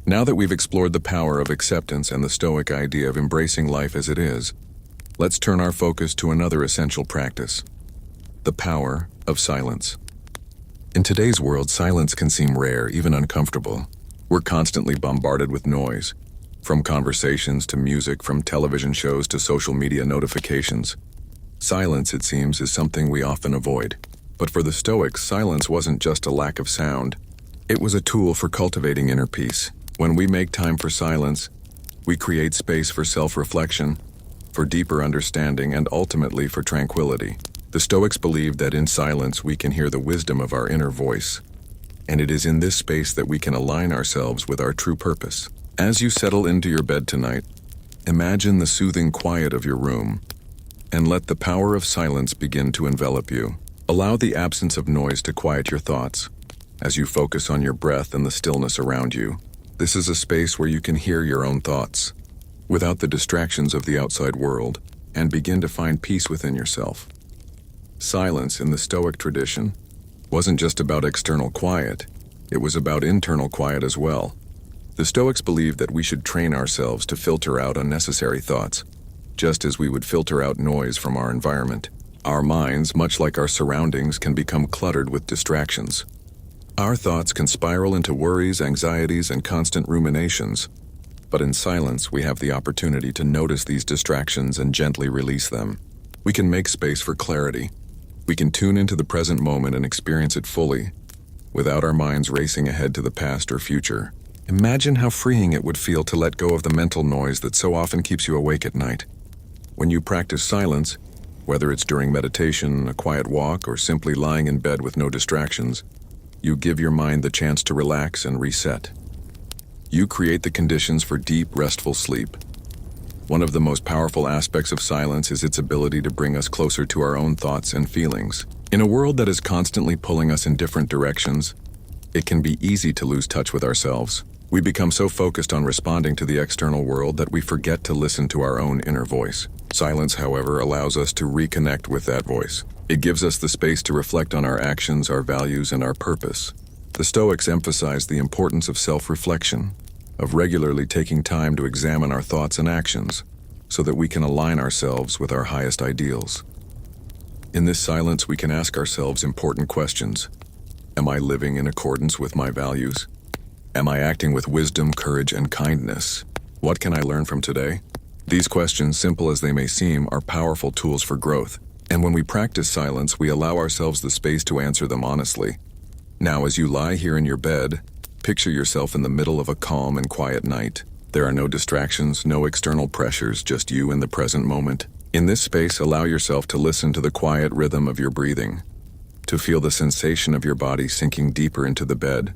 Now that we've explored the power of acceptance and the Stoic idea of embracing life as it is, let's turn our focus to another essential practice: the power of silence. In today's world, silence can seem rare, even uncomfortable. We're constantly bombarded with noise, from conversations to music, from television shows to social media notifications. Silence, it seems, is something we often avoid. But for the Stoics, silence wasn't just a lack of sound. It was a tool for cultivating inner peace. When we make time for silence, we create space for self-reflection, for deeper understanding, and ultimately for tranquility. The Stoics believed that in silence we can hear the wisdom of our inner voice, and it is in this space that we can align ourselves with our true purpose. As you settle into your bed tonight, imagine the soothing quiet of your room, and let the power of silence begin to envelop you. Allow the absence of noise to quiet your thoughts, as you focus on your breath and the stillness around you. This is a space where you can hear your own thoughts, without the distractions of the outside world, and begin to find peace within yourself. Silence in the Stoic tradition wasn't just about external quiet, it was about internal quiet as well. The Stoics believed that we should train ourselves to filter out unnecessary thoughts, just as we would filter out noise from our environment. Our minds, much like our surroundings, can become cluttered with distractions. Our thoughts can spiral into worries, anxieties, and constant ruminations, but in silence we have the opportunity to notice these distractions and gently release them. We can make space for clarity. We can tune into the present moment and experience it fully, without our minds racing ahead to the past or future. Imagine how freeing it would feel to let go of the mental noise that so often keeps you awake at night. When you practice silence, whether it's during meditation, a quiet walk, or simply lying in bed with no distractions, you give your mind the chance to relax and reset. You create the conditions for deep, restful sleep. One of the most powerful aspects of silence is its ability to bring us closer to our own thoughts and feelings. In a world that is constantly pulling us in different directions, it can be easy to lose touch with ourselves. We become so focused on responding to the external world that we forget to listen to our own inner voice. Silence, however, allows us to reconnect with that voice. It gives us the space to reflect on our actions, our values, and our purpose. The Stoics emphasize the importance of self-reflection, of regularly taking time to examine our thoughts and actions, so that we can align ourselves with our highest ideals. In this silence, we can ask ourselves important questions. Am I living in accordance with my values? Am I acting with wisdom, courage, and kindness? What can I learn from today? These questions, simple as they may seem, are powerful tools for growth. And when we practice silence, we allow ourselves the space to answer them honestly. Now, as you lie here in your bed, picture yourself in the middle of a calm and quiet night. There are no distractions, no external pressures, just you in the present moment. In this space, allow yourself to listen to the quiet rhythm of your breathing, to feel the sensation of your body sinking deeper into the bed,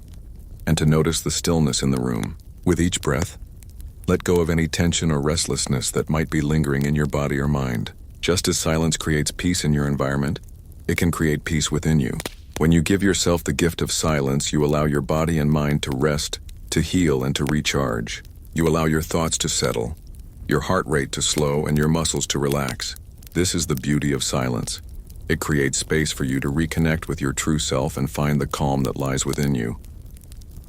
and to notice the stillness in the room. With each breath, let go of any tension or restlessness that might be lingering in your body or mind. Just as silence creates peace in your environment, it can create peace within you. When you give yourself the gift of silence, you allow your body and mind to rest, to heal, and to recharge. You allow your thoughts to settle, your heart rate to slow, and your muscles to relax. This is the beauty of silence. It creates space for you to reconnect with your true self and find the calm that lies within you.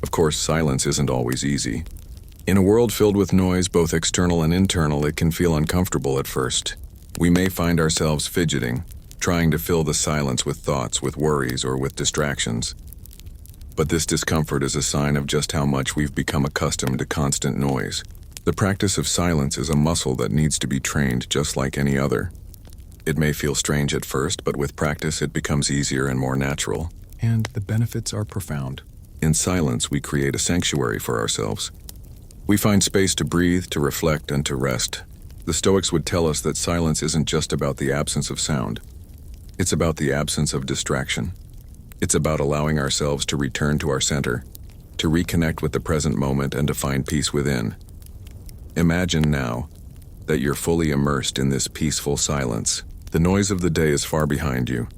Of course, silence isn't always easy. In a world filled with noise, both external and internal, it can feel uncomfortable at first. We may find ourselves fidgeting, trying to fill the silence with thoughts, with worries, or with distractions. But this discomfort is a sign of just how much we've become accustomed to constant noise. The practice of silence is a muscle that needs to be trained just like any other. It may feel strange at first, but with practice it becomes easier and more natural. And the benefits are profound. In silence, we create a sanctuary for ourselves. We find space to breathe, to reflect, and to rest. The Stoics would tell us that silence isn't just about the absence of sound. It's about the absence of distraction. It's about allowing ourselves to return to our center, to reconnect with the present moment, and to find peace within. Imagine now that you're fully immersed in this peaceful silence. The noise of the day is far behind you,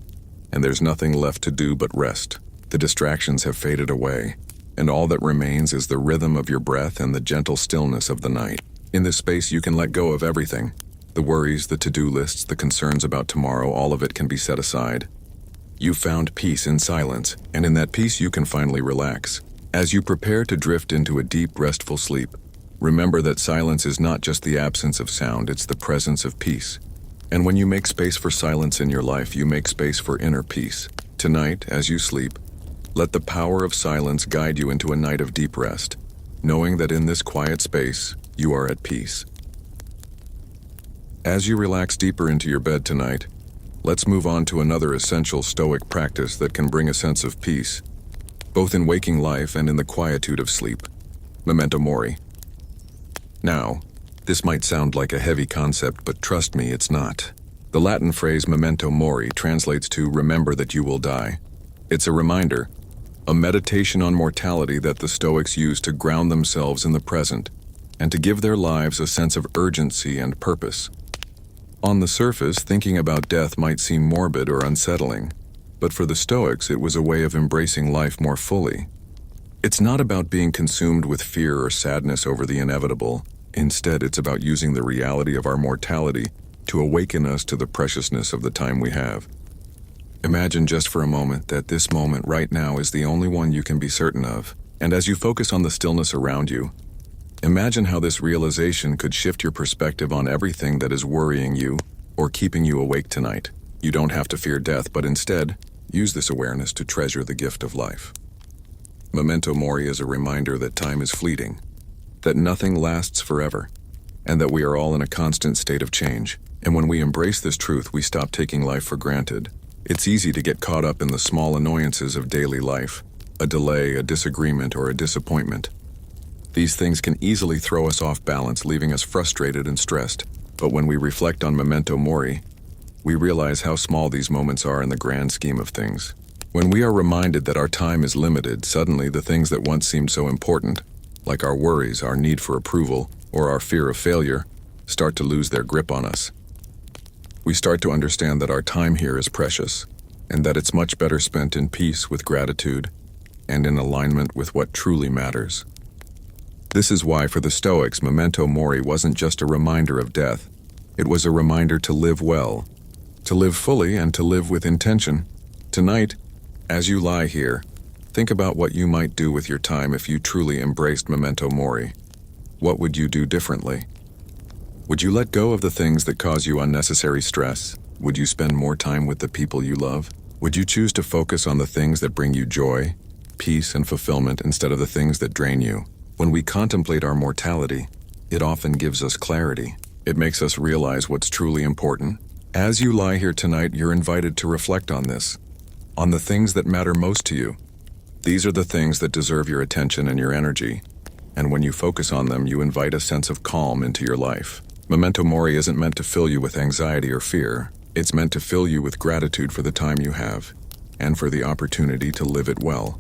and there's nothing left to do but rest. The distractions have faded away, and all that remains is the rhythm of your breath and the gentle stillness of the night. In this space, you can let go of everything. The worries, the to-do lists, the concerns about tomorrow, all of it can be set aside. You found peace in silence, and in that peace you can finally relax. As you prepare to drift into a deep, restful sleep, remember that silence is not just the absence of sound, it's the presence of peace. And when you make space for silence in your life, you make space for inner peace. Tonight, as you sleep, let the power of silence guide you into a night of deep rest, knowing that in this quiet space, you are at peace. As you relax deeper into your bed tonight, let's move on to another essential Stoic practice that can bring a sense of peace, both in waking life and in the quietude of sleep. Memento Mori. Now, this might sound like a heavy concept, but trust me, it's not. The Latin phrase Memento Mori translates to remember that you will die. It's a reminder, a meditation on mortality that the Stoics use to ground themselves in the present and to give their lives a sense of urgency and purpose. On the surface, thinking about death might seem morbid or unsettling, but for the Stoics it was a way of embracing life more fully. It's not about being consumed with fear or sadness over the inevitable. Instead, it's about using the reality of our mortality to awaken us to the preciousness of the time we have. Imagine just for a moment that this moment right now is the only one you can be certain of, and as you focus on the stillness around you, imagine how this realization could shift your perspective on everything that is worrying you or keeping you awake tonight. You don't have to fear death, but instead, use this awareness to treasure the gift of life. Memento Mori is a reminder that time is fleeting, that nothing lasts forever, and that we are all in a constant state of change. And when we embrace this truth, we stop taking life for granted. It's easy to get caught up in the small annoyances of daily life, a delay, a disagreement, or a disappointment. These things can easily throw us off balance, leaving us frustrated and stressed. But when we reflect on Memento Mori, we realize how small these moments are in the grand scheme of things. When we are reminded that our time is limited, suddenly the things that once seemed so important, like our worries, our need for approval, or our fear of failure, start to lose their grip on us. We start to understand that our time here is precious, and that it's much better spent in peace with gratitude and in alignment with what truly matters. This is why for the Stoics, Memento Mori wasn't just a reminder of death. It was a reminder to live well, to live fully, and to live with intention. Tonight, as you lie here, think about what you might do with your time if you truly embraced Memento Mori. What would you do differently? Would you let go of the things that cause you unnecessary stress? Would you spend more time with the people you love? Would you choose to focus on the things that bring you joy, peace, and fulfillment instead of the things that drain you? When we contemplate our mortality, it often gives us clarity. It makes us realize what's truly important. As you lie here tonight, you're invited to reflect on this, on the things that matter most to you. These are the things that deserve your attention and your energy, and when you focus on them, you invite a sense of calm into your life. Memento Mori isn't meant to fill you with anxiety or fear. It's meant to fill you with gratitude for the time you have, and for the opportunity to live it well.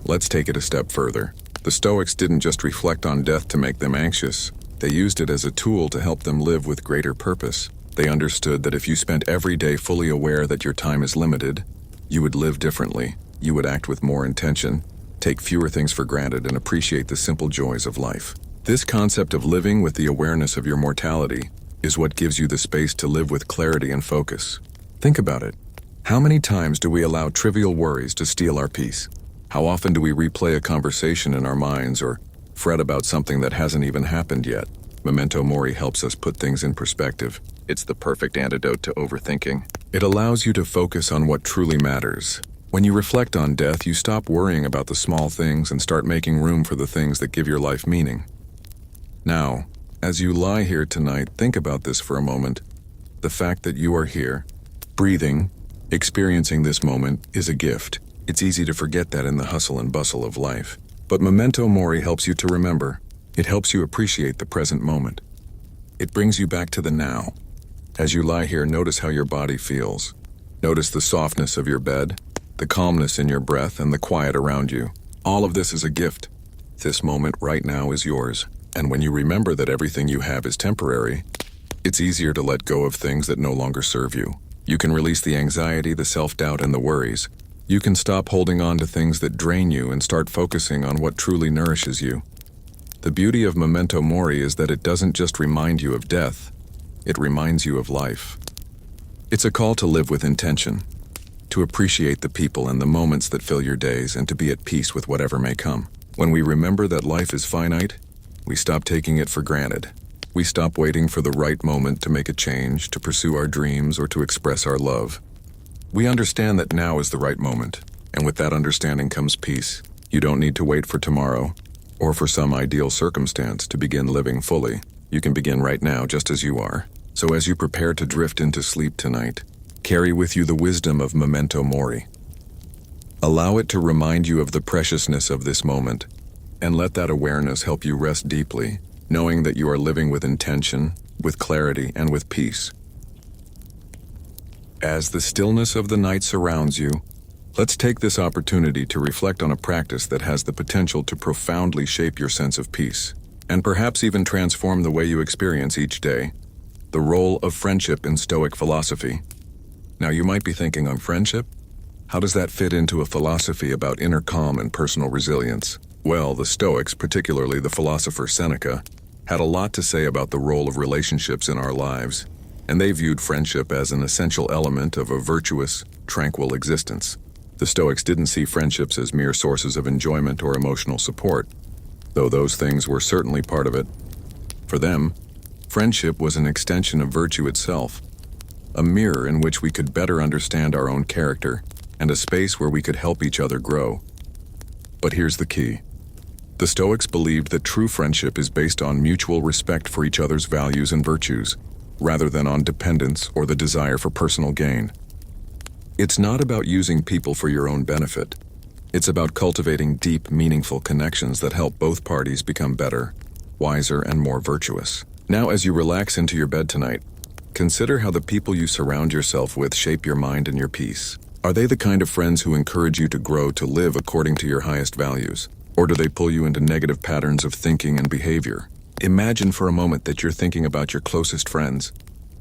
Let's take it a step further. The Stoics didn't just reflect on death to make them anxious. They used it as a tool to help them live with greater purpose. They understood that if you spent every day fully aware that your time is limited, you would live differently. You would act with more intention, take fewer things for granted, and appreciate the simple joys of life. This concept of living with the awareness of your mortality is what gives you the space to live with clarity and focus. Think about it. How many times do we allow trivial worries to steal our peace? How often do we replay a conversation in our minds or fret about something that hasn't even happened yet? Memento Mori helps us put things in perspective. It's the perfect antidote to overthinking. It allows you to focus on what truly matters. When you reflect on death, you stop worrying about the small things and start making room for the things that give your life meaning. Now, as you lie here tonight, think about this for a moment. The fact that you are here, breathing, experiencing this moment is a gift. It's easy to forget that in the hustle and bustle of life. But Memento Mori helps you to remember. It helps you appreciate the present moment. It brings you back to the now. As you lie here, notice how your body feels. Notice the softness of your bed, the calmness in your breath, and the quiet around you. All of this is a gift. This moment right now is yours. And when you remember that everything you have is temporary, it's easier to let go of things that no longer serve you. You can release the anxiety, the self-doubt, and the worries. You can stop holding on to things that drain you and start focusing on what truly nourishes you. The beauty of Memento Mori is that it doesn't just remind you of death, it reminds you of life. It's a call to live with intention, to appreciate the people and the moments that fill your days, and to be at peace with whatever may come. When we remember that life is finite, we stop taking it for granted. We stop waiting for the right moment to make a change, to pursue our dreams, or to express our love. We understand that now is the right moment, and with that understanding comes peace. You don't need to wait for tomorrow, or for some ideal circumstance to begin living fully. You can begin right now just as you are. So as you prepare to drift into sleep tonight, carry with you the wisdom of Memento Mori. Allow it to remind you of the preciousness of this moment, and let that awareness help you rest deeply, knowing that you are living with intention, with clarity, and with peace. As the stillness of the night surrounds you, let's take this opportunity to reflect on a practice that has the potential to profoundly shape your sense of peace, and perhaps even transform the way you experience each day: the role of friendship in Stoic philosophy. Now you might be thinking, on friendship? How does that fit into a philosophy about inner calm and personal resilience? Well, the Stoics, particularly the philosopher Seneca, had a lot to say about the role of relationships in our lives, and they viewed friendship as an essential element of a virtuous, tranquil existence. The Stoics didn't see friendships as mere sources of enjoyment or emotional support, though those things were certainly part of it. For them, friendship was an extension of virtue itself, a mirror in which we could better understand our own character, and a space where we could help each other grow. But here's the key. The Stoics believed that true friendship is based on mutual respect for each other's values and virtues, rather than on dependence or the desire for personal gain. It's not about using people for your own benefit. It's about cultivating deep, meaningful connections that help both parties become better, wiser, and more virtuous. Now, as you relax into your bed tonight, consider how the people you surround yourself with shape your mind and your peace. Are they the kind of friends who encourage you to grow, to live according to your highest values? Or do they pull you into negative patterns of thinking and behavior? Imagine for a moment that you're thinking about your closest friends,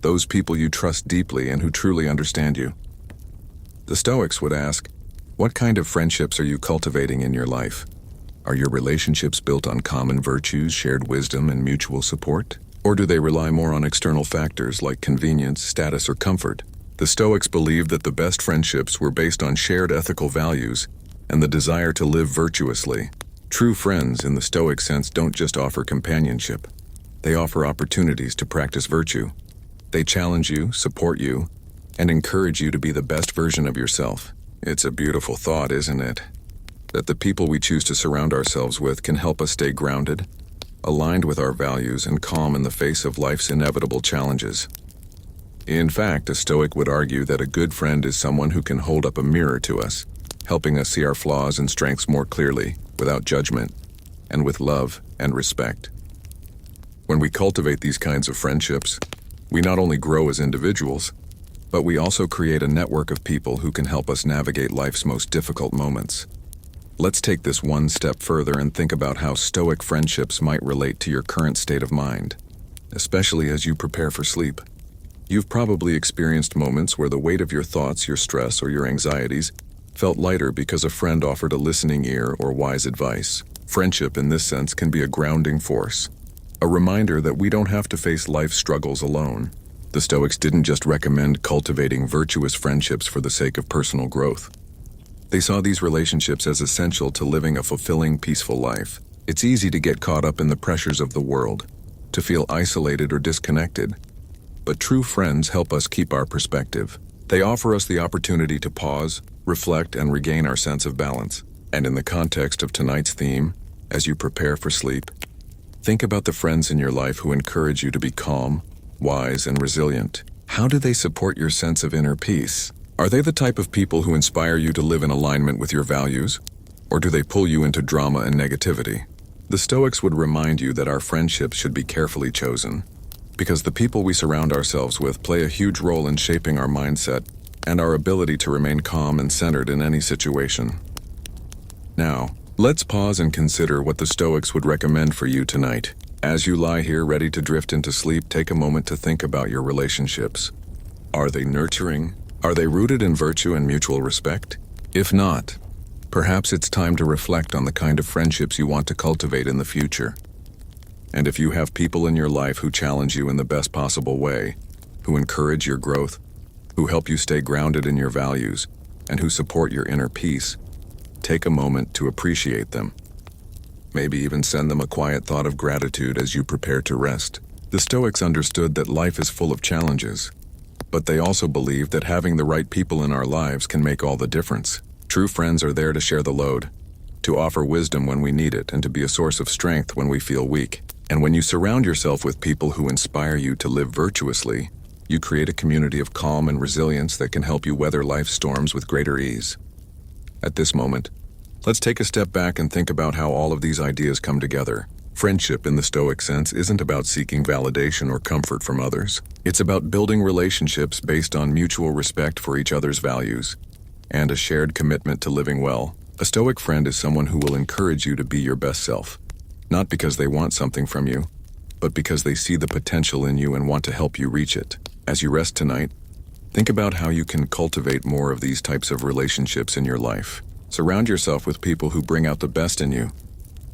those people you trust deeply and who truly understand you. The Stoics would ask, what kind of friendships are you cultivating in your life? Are your relationships built on common virtues, shared wisdom, and mutual support? Or do they rely more on external factors like convenience, status, or comfort? The Stoics believed that the best friendships were based on shared ethical values and the desire to live virtuously. True friends, in the Stoic sense, don't just offer companionship. They offer opportunities to practice virtue. They challenge you, support you, and encourage you to be the best version of yourself. It's a beautiful thought, isn't it? That the people we choose to surround ourselves with can help us stay grounded, aligned with our values, and calm in the face of life's inevitable challenges. In fact, a Stoic would argue that a good friend is someone who can hold up a mirror to us, helping us see our flaws and strengths more clearly, without judgment, and with love and respect. When we cultivate these kinds of friendships, we not only grow as individuals, but we also create a network of people who can help us navigate life's most difficult moments. Let's take this one step further and think about how Stoic friendships might relate to your current state of mind, especially as you prepare for sleep. You've probably experienced moments where the weight of your thoughts, your stress, or your anxieties felt lighter because a friend offered a listening ear or wise advice. Friendship, in this sense, can be a grounding force, a reminder that we don't have to face life's struggles alone. The Stoics didn't just recommend cultivating virtuous friendships for the sake of personal growth. They saw these relationships as essential to living a fulfilling, peaceful life. It's easy to get caught up in the pressures of the world, to feel isolated or disconnected. But true friends help us keep our perspective. They offer us the opportunity to pause, reflect, and regain our sense of balance. And in the context of tonight's theme, as you prepare for sleep, think about the friends in your life who encourage you to be calm, wise, and resilient. How do they support your sense of inner peace? Are they the type of people who inspire you to live in alignment with your values? Or do they pull you into drama and negativity? The Stoics would remind you that our friendships should be carefully chosen, because the people we surround ourselves with play a huge role in shaping our mindset and our ability to remain calm and centered in any situation. Now, let's pause and consider what the Stoics would recommend for you tonight. As you lie here ready to drift into sleep, take a moment to think about your relationships. Are they nurturing? Are they rooted in virtue and mutual respect? If not, perhaps it's time to reflect on the kind of friendships you want to cultivate in the future. And if you have people in your life who challenge you in the best possible way, who encourage your growth, who help you stay grounded in your values, and who support your inner peace, take a moment to appreciate them. Maybe even send them a quiet thought of gratitude as you prepare to rest. The Stoics understood that life is full of challenges, but they also believed that having the right people in our lives can make all the difference. True friends are there to share the load, to offer wisdom when we need it, and to be a source of strength when we feel weak. And when you surround yourself with people who inspire you to live virtuously, you create a community of calm and resilience that can help you weather life's storms with greater ease. At this moment, let's take a step back and think about how all of these ideas come together. Friendship in the Stoic sense isn't about seeking validation or comfort from others. It's about building relationships based on mutual respect for each other's values and a shared commitment to living well. A Stoic friend is someone who will encourage you to be your best self, not because they want something from you, but because they see the potential in you and want to help you reach it. As you rest tonight, think about how you can cultivate more of these types of relationships in your life. Surround yourself with people who bring out the best in you,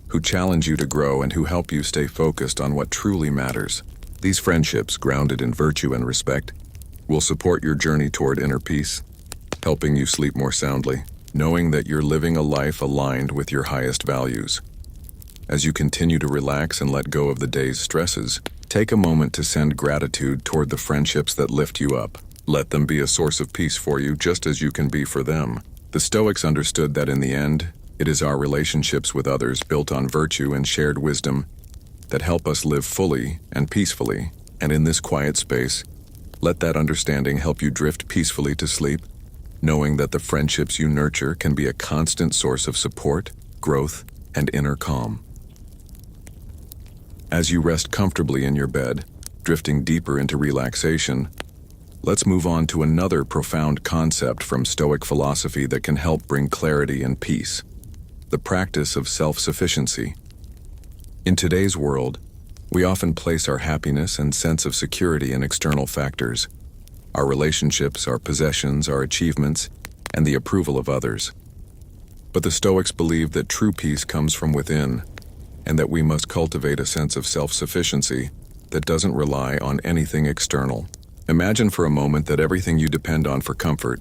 who challenge you to grow and who help you stay focused on what truly matters. These friendships, grounded in virtue and respect, will support your journey toward inner peace, helping you sleep more soundly, knowing that you're living a life aligned with your highest values. As you continue to relax and let go of the day's stresses, take a moment to send gratitude toward the friendships that lift you up. Let them be a source of peace for you just as you can be for them. The Stoics understood that in the end, it is our relationships with others built on virtue and shared wisdom that help us live fully and peacefully. And in this quiet space, let that understanding help you drift peacefully to sleep, knowing that the friendships you nurture can be a constant source of support, growth, and inner calm. As you rest comfortably in your bed, drifting deeper into relaxation, let's move on to another profound concept from Stoic philosophy that can help bring clarity and peace: the practice of self-sufficiency. In today's world, we often place our happiness and sense of security in external factors: our relationships, our possessions, our achievements, and the approval of others. But the Stoics believe that true peace comes from within, and that we must cultivate a sense of self-sufficiency that doesn't rely on anything external. Imagine for a moment that everything you depend on for comfort,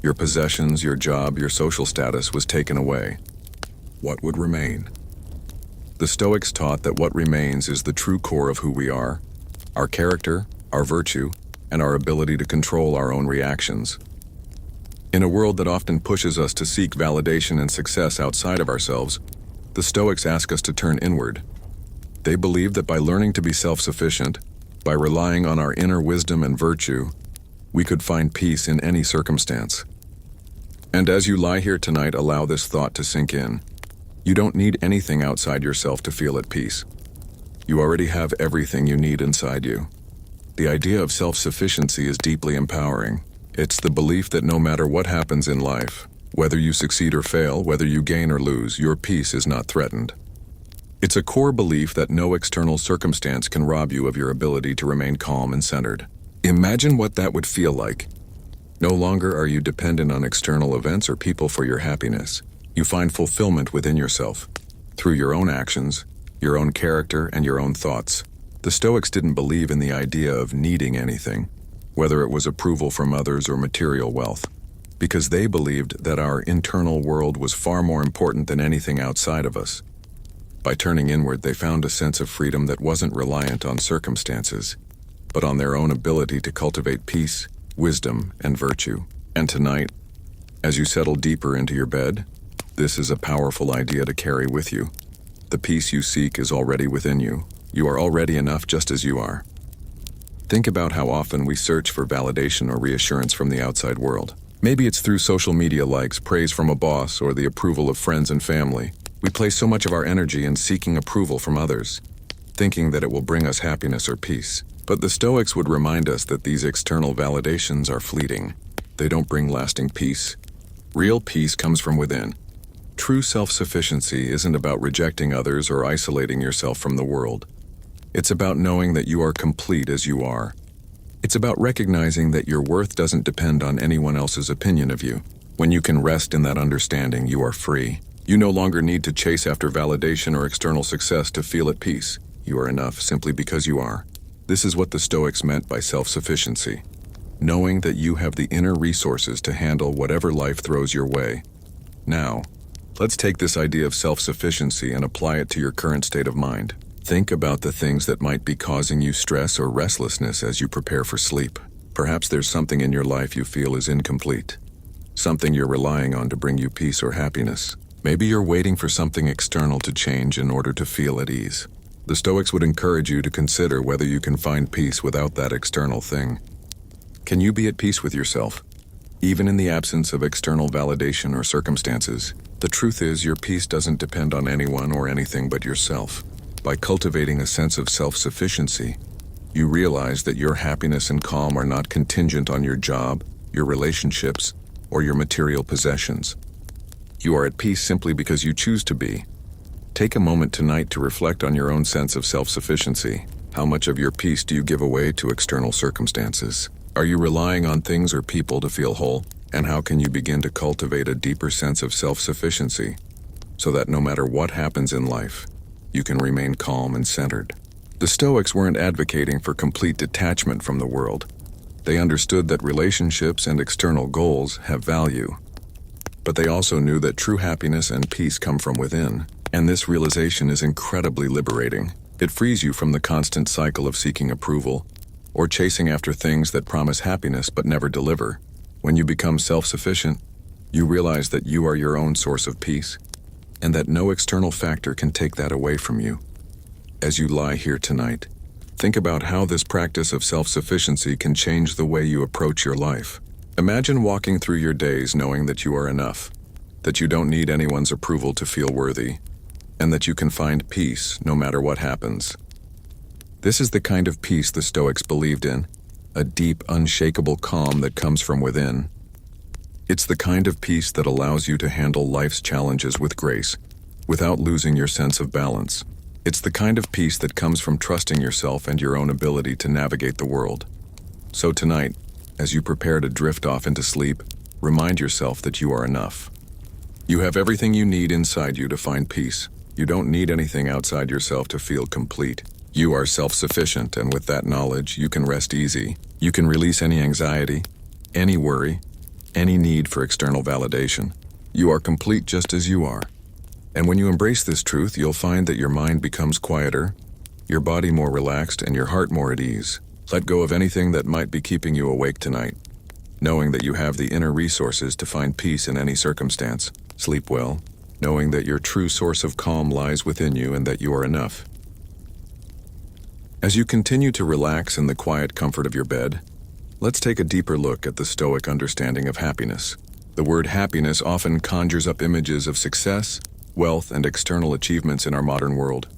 your possessions, your job, your social status, was taken away. What would remain? The Stoics taught that what remains is the true core of who we are: our character, our virtue, and our ability to control our own reactions. In a world that often pushes us to seek validation and success outside of ourselves, the Stoics ask us to turn inward. They believe that by learning to be self-sufficient, by relying on our inner wisdom and virtue, we could find peace in any circumstance. And as you lie here tonight, allow this thought to sink in. You don't need anything outside yourself to feel at peace. You already have everything you need inside you. The idea of self-sufficiency is deeply empowering. It's the belief that no matter what happens in life, whether you succeed or fail, whether you gain or lose, your peace is not threatened. It's a core belief that no external circumstance can rob you of your ability to remain calm and centered. Imagine what that would feel like. No longer are you dependent on external events or people for your happiness. You find fulfillment within yourself, through your own actions, your own character, and your own thoughts. The Stoics didn't believe in the idea of needing anything, whether it was approval from others or material wealth, because they believed that our internal world was far more important than anything outside of us. By turning inward, they found a sense of freedom that wasn't reliant on circumstances, but on their own ability to cultivate peace, wisdom, and virtue. And tonight, as you settle deeper into your bed, this is a powerful idea to carry with you. The peace you seek is already within you. You are already enough just as you are. Think about how often we search for validation or reassurance from the outside world. Maybe it's through social media likes, praise from a boss, or the approval of friends and family. We place so much of our energy in seeking approval from others, thinking that it will bring us happiness or peace. But the Stoics would remind us that these external validations are fleeting. They don't bring lasting peace. Real peace comes from within. True self-sufficiency isn't about rejecting others or isolating yourself from the world. It's about knowing that you are complete as you are. It's about recognizing that your worth doesn't depend on anyone else's opinion of you. When you can rest in that understanding, you are free. You no longer need to chase after validation or external success to feel at peace. You are enough simply because you are. This is what the Stoics meant by self-sufficiency. Knowing that you have the inner resources to handle whatever life throws your way. Now, let's take this idea of self-sufficiency and apply it to your current state of mind. Think about the things that might be causing you stress or restlessness as you prepare for sleep. Perhaps there's something in your life you feel is incomplete. Something you're relying on to bring you peace or happiness. Maybe you're waiting for something external to change in order to feel at ease. The Stoics would encourage you to consider whether you can find peace without that external thing. Can you be at peace with yourself, even in the absence of external validation or circumstances? The truth is, your peace doesn't depend on anyone or anything but yourself. By cultivating a sense of self-sufficiency, you realize that your happiness and calm are not contingent on your job, your relationships, or your material possessions. You are at peace simply because you choose to be. Take a moment tonight to reflect on your own sense of self-sufficiency. How much of your peace do you give away to external circumstances? Are you relying on things or people to feel whole? And how can you begin to cultivate a deeper sense of self-sufficiency so that no matter what happens in life, you can remain calm and centered? The Stoics weren't advocating for complete detachment from the world. They understood that relationships and external goals have value. But they also knew that true happiness and peace come from within, and this realization is incredibly liberating. It frees you from the constant cycle of seeking approval or chasing after things that promise happiness but never deliver. When you become self-sufficient, you realize that you are your own source of peace, and that no external factor can take that away from you. As you lie here tonight, think about how this practice of self-sufficiency can change the way you approach your life. Imagine walking through your days knowing that you are enough, that you don't need anyone's approval to feel worthy, and that you can find peace no matter what happens. This is the kind of peace the Stoics believed in, a deep, unshakable calm that comes from within. It's the kind of peace that allows you to handle life's challenges with grace, without losing your sense of balance. It's the kind of peace that comes from trusting yourself and your own ability to navigate the world. So tonight, as you prepare to drift off into sleep, remind yourself that you are enough. You have everything you need inside you to find peace. You don't need anything outside yourself to feel complete. You are self-sufficient, and with that knowledge, you can rest easy. You can release any anxiety, any worry, any need for external validation. You are complete just as you are. And when you embrace this truth, you'll find that your mind becomes quieter, your body more relaxed, and your heart more at ease. Let go of anything that might be keeping you awake tonight, knowing that you have the inner resources to find peace in any circumstance. Sleep well, knowing that your true source of calm lies within you and that you are enough. As you continue to relax in the quiet comfort of your bed, let's take a deeper look at the Stoic understanding of happiness. The word happiness often conjures up images of success, wealth, and external achievements in our modern world.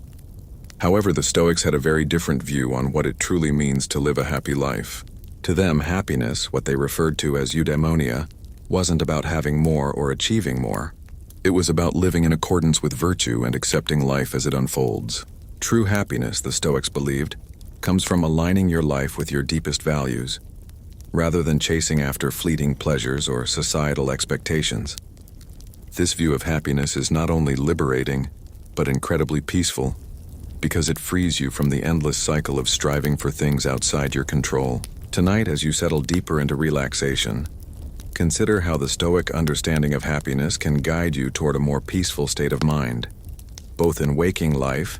However, the Stoics had a very different view on what it truly means to live a happy life. To them, happiness, what they referred to as Eudaimonia, wasn't about having more or achieving more. It was about living in accordance with virtue and accepting life as it unfolds. True happiness, the Stoics believed, comes from aligning your life with your deepest values, rather than chasing after fleeting pleasures or societal expectations. This view of happiness is not only liberating, but incredibly peaceful, because it frees you from the endless cycle of striving for things outside your control. Tonight, as you settle deeper into relaxation, consider how the Stoic understanding of happiness can guide you toward a more peaceful state of mind, both in waking life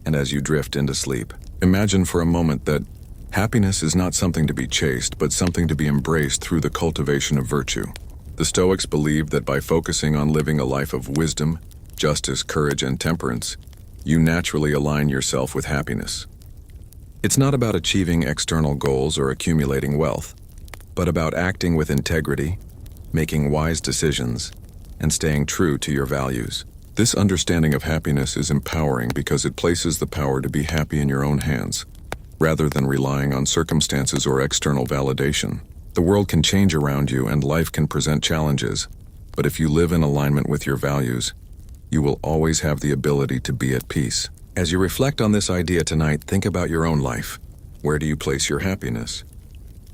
and as you drift into sleep. Imagine for a moment that happiness is not something to be chased, but something to be embraced through the cultivation of virtue. The Stoics believed that by focusing on living a life of wisdom, justice, courage, and temperance, you naturally align yourself with happiness. It's not about achieving external goals or accumulating wealth, but about acting with integrity, making wise decisions, and staying true to your values. This understanding of happiness is empowering because it places the power to be happy in your own hands, rather than relying on circumstances or external validation. The world can change around you and life can present challenges, but if you live in alignment with your values, you will always have the ability to be at peace. As you reflect on this idea tonight, think about your own life. Where do you place your happiness?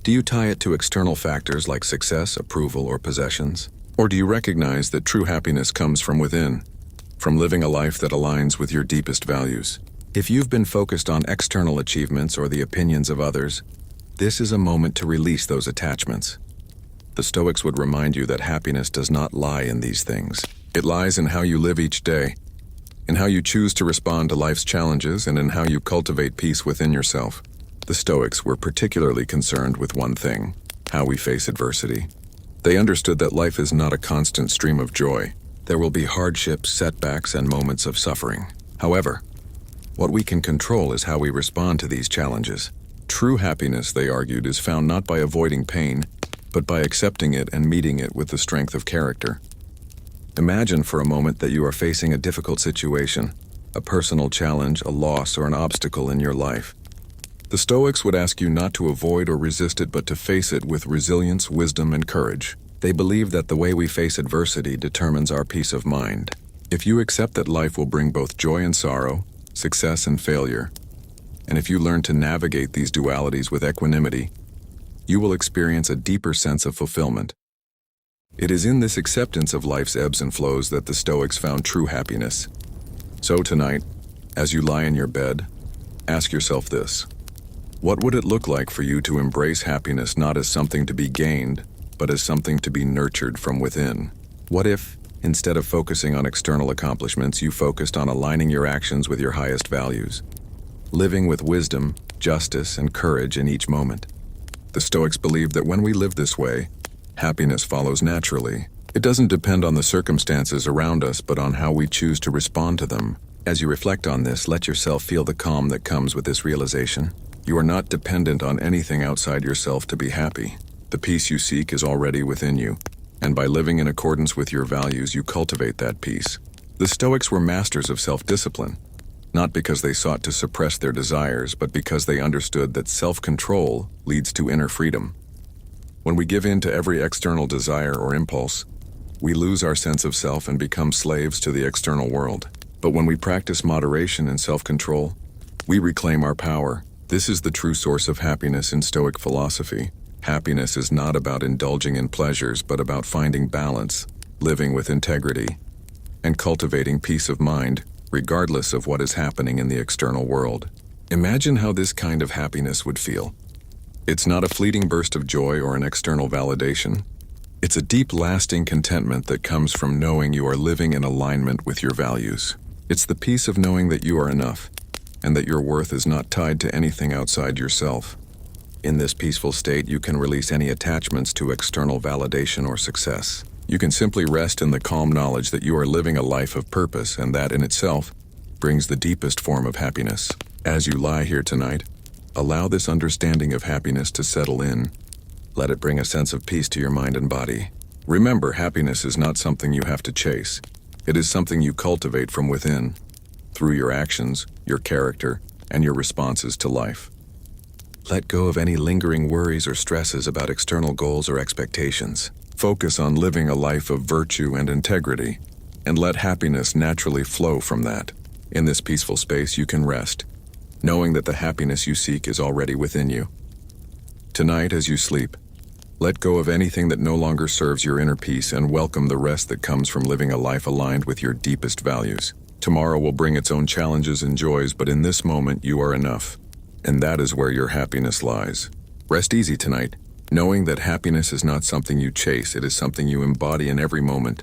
Do you tie it to external factors like success, approval, or possessions? Or do you recognize that true happiness comes from within, from living a life that aligns with your deepest values? If you've been focused on external achievements or the opinions of others, this is a moment to release those attachments. The Stoics would remind you that happiness does not lie in these things. It lies in how you live each day, in how you choose to respond to life's challenges, and in how you cultivate peace within yourself. The Stoics were particularly concerned with one thing: how we face adversity. They understood that life is not a constant stream of joy. There will be hardships, setbacks, and moments of suffering. However, what we can control is how we respond to these challenges. True happiness, they argued, is found not by avoiding pain, but by accepting it and meeting it with the strength of character. Imagine for a moment that you are facing a difficult situation. a personal challenge, a loss, or an obstacle in your life. The Stoics would ask you not to avoid or resist it, but to face it with resilience, wisdom, and courage. They believe that the way we face adversity determines our peace of mind. If you accept that life will bring both joy and sorrow, success and failure, and if you learn to navigate these dualities with equanimity, you will experience a deeper sense of fulfillment. It is in this acceptance of life's ebbs and flows that the Stoics found true happiness. So tonight, as you lie in your bed, ask yourself this: what would it look like for you to embrace happiness not as something to be gained, but as something to be nurtured from within? What if, instead of focusing on external accomplishments, you focused on aligning your actions with your highest values, living with wisdom, justice, and courage in each moment? The Stoics believe that when we live this way, happiness follows naturally. It doesn't depend on the circumstances around us, but on how we choose to respond to them. As you reflect on this, let yourself feel the calm that comes with this realization. You are not dependent on anything outside yourself to be happy. The peace you seek is already within you, and by living in accordance with your values, you cultivate that peace. The Stoics were masters of self-discipline, not because they sought to suppress their desires, but because they understood that self-control leads to inner freedom. When we give in to every external desire or impulse, we lose our sense of self and become slaves to the external world. But when we practice moderation and self-control, we reclaim our power. This is the true source of happiness in Stoic philosophy. Happiness is not about indulging in pleasures, but about finding balance, living with integrity, and cultivating peace of mind, regardless of what is happening in the external world. Imagine how this kind of happiness would feel. It's not a fleeting burst of joy or an external validation. It's a deep, lasting contentment that comes from knowing you are living in alignment with your values. It's the peace of knowing that you are enough, and that your worth is not tied to anything outside yourself. In this peaceful state, you can release any attachments to external validation or success. You can simply rest in the calm knowledge that you are living a life of purpose, and that in itself brings the deepest form of happiness. As you lie here tonight, allow this understanding of happiness to settle in. Let it bring a sense of peace to your mind and body. Remember, happiness is not something you have to chase. It is something you cultivate from within, through your actions, your character, and your responses to life. Let go of any lingering worries or stresses about external goals or expectations. Focus on living a life of virtue and integrity, and let happiness naturally flow from that. In this peaceful space, you can rest, knowing that the happiness you seek is already within you. Tonight, as you sleep, let go of anything that no longer serves your inner peace and welcome the rest that comes from living a life aligned with your deepest values. Tomorrow will bring its own challenges and joys, but in this moment, you are enough. And that is where your happiness lies. Rest easy tonight, knowing that happiness is not something you chase, it is something you embody in every moment.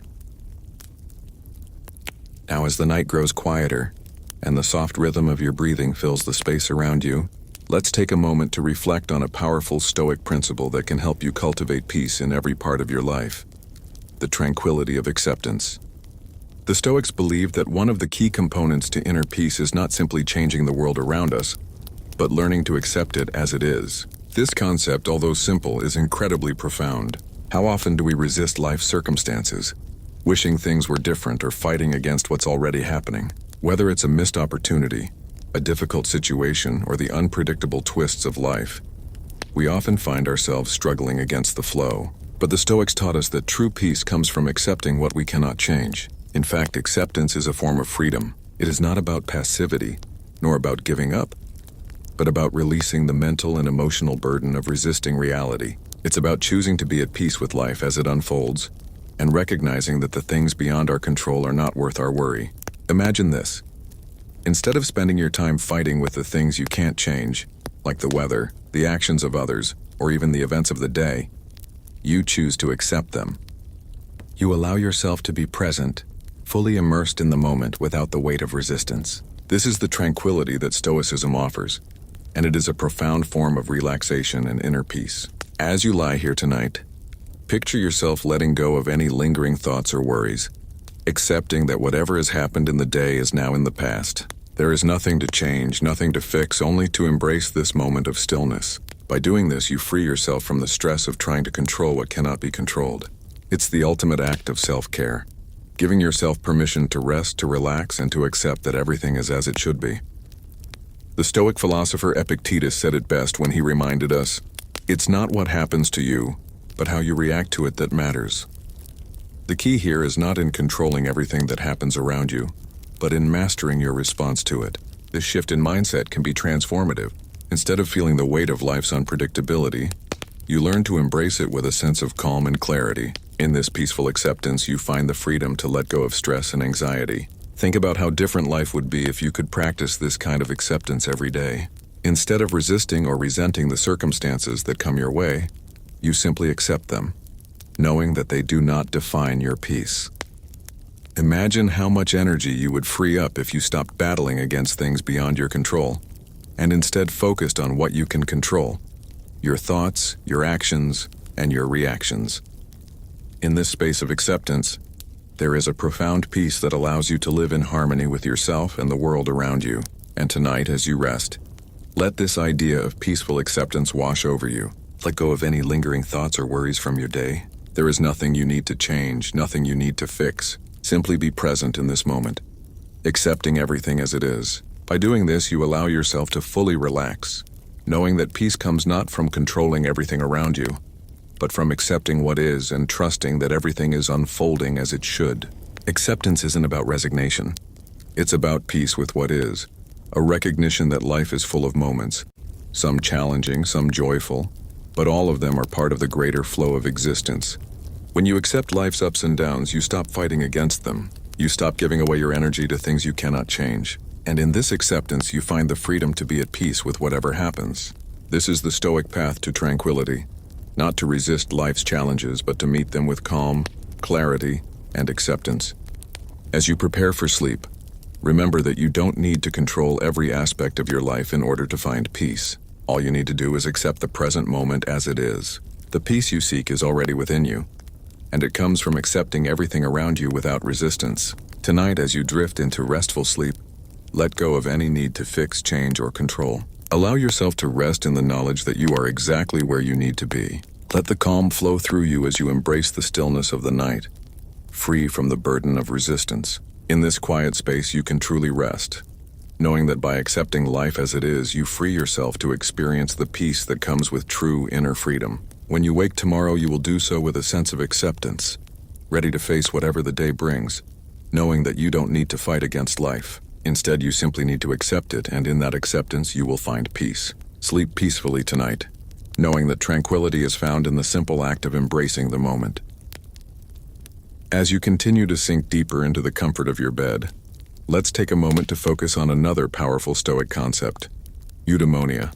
Now, as the night grows quieter, and the soft rhythm of your breathing fills the space around you, let's take a moment to reflect on a powerful Stoic principle that can help you cultivate peace in every part of your life: the tranquility of acceptance. The Stoics believed that one of the key components to inner peace is not simply changing the world around us, but learning to accept it as it is. This concept, although simple, is incredibly profound. How often do we resist life's circumstances, wishing things were different or fighting against what's already happening? Whether it's a missed opportunity, a difficult situation, or the unpredictable twists of life, we often find ourselves struggling against the flow. But the Stoics taught us that true peace comes from accepting what we cannot change. In fact, acceptance is a form of freedom. It is not about passivity, nor about giving up, but about releasing the mental and emotional burden of resisting reality. It's about choosing to be at peace with life as it unfolds, and recognizing that the things beyond our control are not worth our worry. Imagine this. Instead of spending your time fighting with the things you can't change, like the weather, the actions of others, or even the events of the day, you choose to accept them. You allow yourself to be present, fully immersed in the moment without the weight of resistance. This is the tranquility that Stoicism offers, and it is a profound form of relaxation and inner peace. As you lie here tonight, picture yourself letting go of any lingering thoughts or worries, accepting that whatever has happened in the day is now in the past. There is nothing to change, nothing to fix, only to embrace this moment of stillness. By doing this, you free yourself from the stress of trying to control what cannot be controlled. It's the ultimate act of self-care, giving yourself permission to rest, to relax, and to accept that everything is as it should be. The Stoic philosopher Epictetus said it best when he reminded us, "It's not what happens to you, but how you react to it that matters." The key here is not in controlling everything that happens around you, but in mastering your response to it. This shift in mindset can be transformative. Instead of feeling the weight of life's unpredictability, you learn to embrace it with a sense of calm and clarity. In this peaceful acceptance, you find the freedom to let go of stress and anxiety. Think about how different life would be if you could practice this kind of acceptance every day. Instead of resisting or resenting the circumstances that come your way, you simply accept them, knowing that they do not define your peace. Imagine how much energy you would free up if you stopped battling against things beyond your control, and instead focused on what you can control: your thoughts, your actions, and your reactions. In this space of acceptance, there is a profound peace that allows you to live in harmony with yourself and the world around you. And tonight, as you rest, let this idea of peaceful acceptance wash over you. Let go of any lingering thoughts or worries from your day. There is nothing you need to change, nothing you need to fix. Simply be present in this moment, accepting everything as it is. By doing this, you allow yourself to fully relax, knowing that peace comes not from controlling everything around you, but from accepting what is and trusting that everything is unfolding as it should. Acceptance isn't about resignation. It's about peace with what is, a recognition that life is full of moments, some challenging, some joyful, but all of them are part of the greater flow of existence. When you accept life's ups and downs, you stop fighting against them. You stop giving away your energy to things you cannot change. And in this acceptance, you find the freedom to be at peace with whatever happens. This is the Stoic path to tranquility. Not to resist life's challenges, but to meet them with calm, clarity, and acceptance. As you prepare for sleep, remember that you don't need to control every aspect of your life in order to find peace. All you need to do is accept the present moment as it is. The peace you seek is already within you, and it comes from accepting everything around you without resistance. Tonight, as you drift into restful sleep, let go of any need to fix, change, or control. Allow yourself to rest in the knowledge that you are exactly where you need to be. Let the calm flow through you as you embrace the stillness of the night, free from the burden of resistance. In this quiet space, you can truly rest, knowing that by accepting life as it is, you free yourself to experience the peace that comes with true inner freedom. When you wake tomorrow, you will do so with a sense of acceptance, ready to face whatever the day brings, knowing that you don't need to fight against life. Instead, you simply need to accept it, and in that acceptance, you will find peace. Sleep peacefully tonight, knowing that tranquility is found in the simple act of embracing the moment. As you continue to sink deeper into the comfort of your bed, let's take a moment to focus on another powerful Stoic concept: Eudaimonia,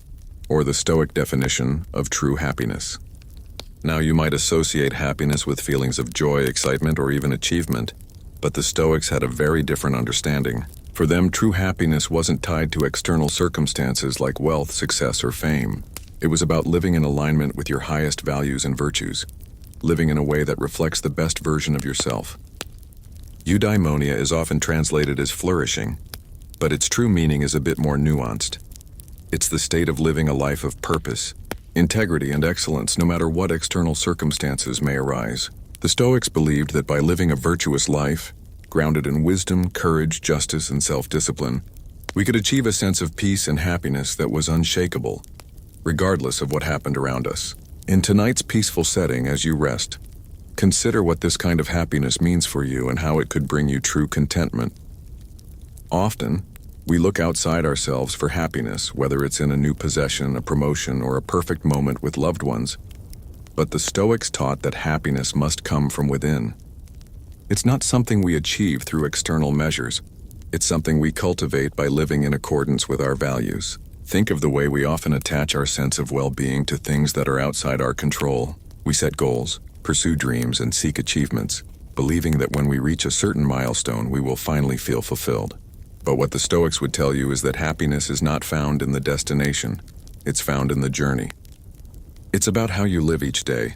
or the Stoic definition of true happiness. Now, you might associate happiness with feelings of joy, excitement, or even achievement, but the Stoics had a very different understanding. For them, true happiness wasn't tied to external circumstances like wealth, success, or fame. It was about living in alignment with your highest values and virtues, living in a way that reflects the best version of yourself. Eudaimonia is often translated as flourishing, but its true meaning is a bit more nuanced. It's the state of living a life of purpose, integrity, and excellence, no matter what external circumstances may arise. The Stoics believed that by living a virtuous life, grounded in wisdom, courage, justice, and self-discipline, we could achieve a sense of peace and happiness that was unshakable, regardless of what happened around us. In tonight's peaceful setting, as you rest, consider what this kind of happiness means for you and how it could bring you true contentment. Often, we look outside ourselves for happiness, whether it's in a new possession, a promotion, or a perfect moment with loved ones. But the Stoics taught that happiness must come from within. It's not something we achieve through external measures. It's something we cultivate by living in accordance with our values. Think of the way we often attach our sense of well-being to things that are outside our control. We set goals, pursue dreams, and seek achievements, believing that when we reach a certain milestone, we will finally feel fulfilled. But what the Stoics would tell you is that happiness is not found in the destination. It's found in the journey. It's about how you live each day,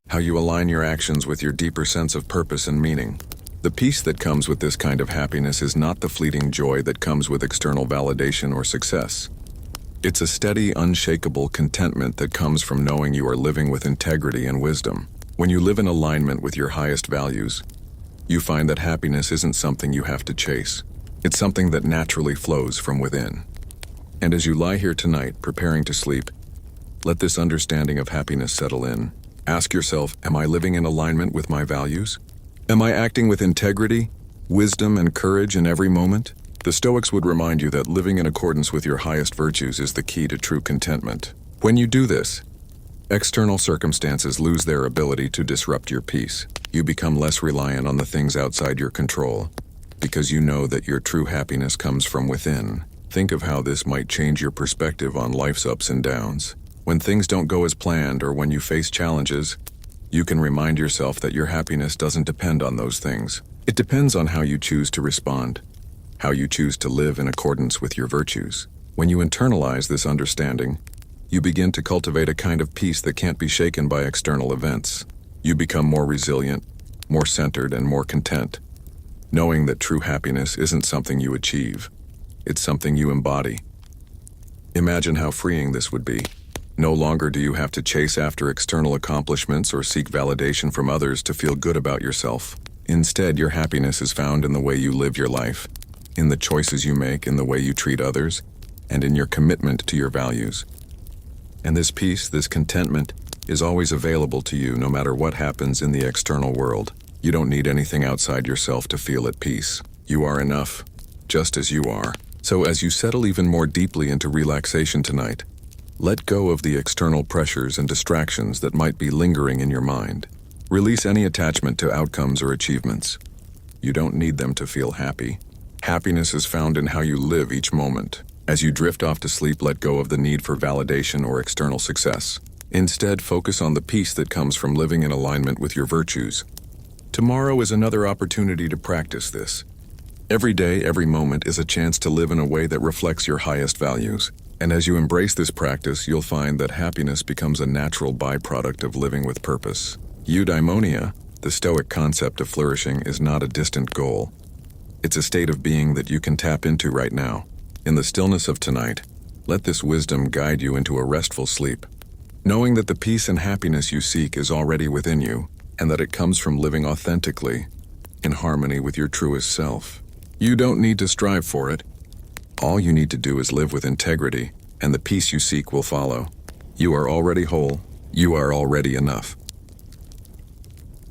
how you align your actions with your deeper sense of purpose and meaning. The peace that comes with this kind of happiness is not the fleeting joy that comes with external validation or success. It's a steady, unshakable contentment that comes from knowing you are living with integrity and wisdom. When you live in alignment with your highest values, You find that happiness isn't something you have to chase. It's something that naturally flows from within. And as you lie here tonight, preparing to sleep, let this understanding of happiness settle in. Ask yourself, am I living in alignment with my values? Am I acting with integrity, wisdom, and courage in every moment? The Stoics would remind you that living in accordance with your highest virtues is the key to true contentment. When you do this, external circumstances lose their ability to disrupt your peace. You become less reliant on the things outside your control, because you know that your true happiness comes from within. Think of how this might change your perspective on life's ups and downs. When things don't go as planned or when you face challenges, you can remind yourself that your happiness doesn't depend on those things. It depends on how you choose to respond, how you choose to live in accordance with your virtues. When you internalize this understanding, you begin to cultivate a kind of peace that can't be shaken by external events. You become more resilient, more centered, and more content, knowing that true happiness isn't something you achieve, it's something you embody. Imagine how freeing this would be. No longer do you have to chase after external accomplishments or seek validation from others to feel good about yourself. Instead, your happiness is found in the way you live your life, in the choices you make, in the way you treat others, and in your commitment to your values. And this peace, this contentment, is always available to you no matter what happens in the external world. You don't need anything outside yourself to feel at peace. You are enough, just as you are. So as you settle even more deeply into relaxation tonight, let go of the external pressures and distractions that might be lingering in your mind. Release any attachment to outcomes or achievements. You don't need them to feel happy. Happiness is found in how you live each moment. As you drift off to sleep, let go of the need for validation or external success. Instead, focus on the peace that comes from living in alignment with your virtues. Tomorrow is another opportunity to practice this. Every day, every moment is a chance to live in a way that reflects your highest values. And as you embrace this practice, you'll find that happiness becomes a natural byproduct of living with purpose. Eudaimonia, the Stoic concept of flourishing, is not a distant goal. It's a state of being that you can tap into right now. In the stillness of tonight, let this wisdom guide you into a restful sleep, knowing that the peace and happiness you seek is already within you, and that it comes from living authentically, in harmony with your truest self. You don't need to strive for it. All you need to do is live with integrity, and the peace you seek will follow. You are already whole. You are already enough.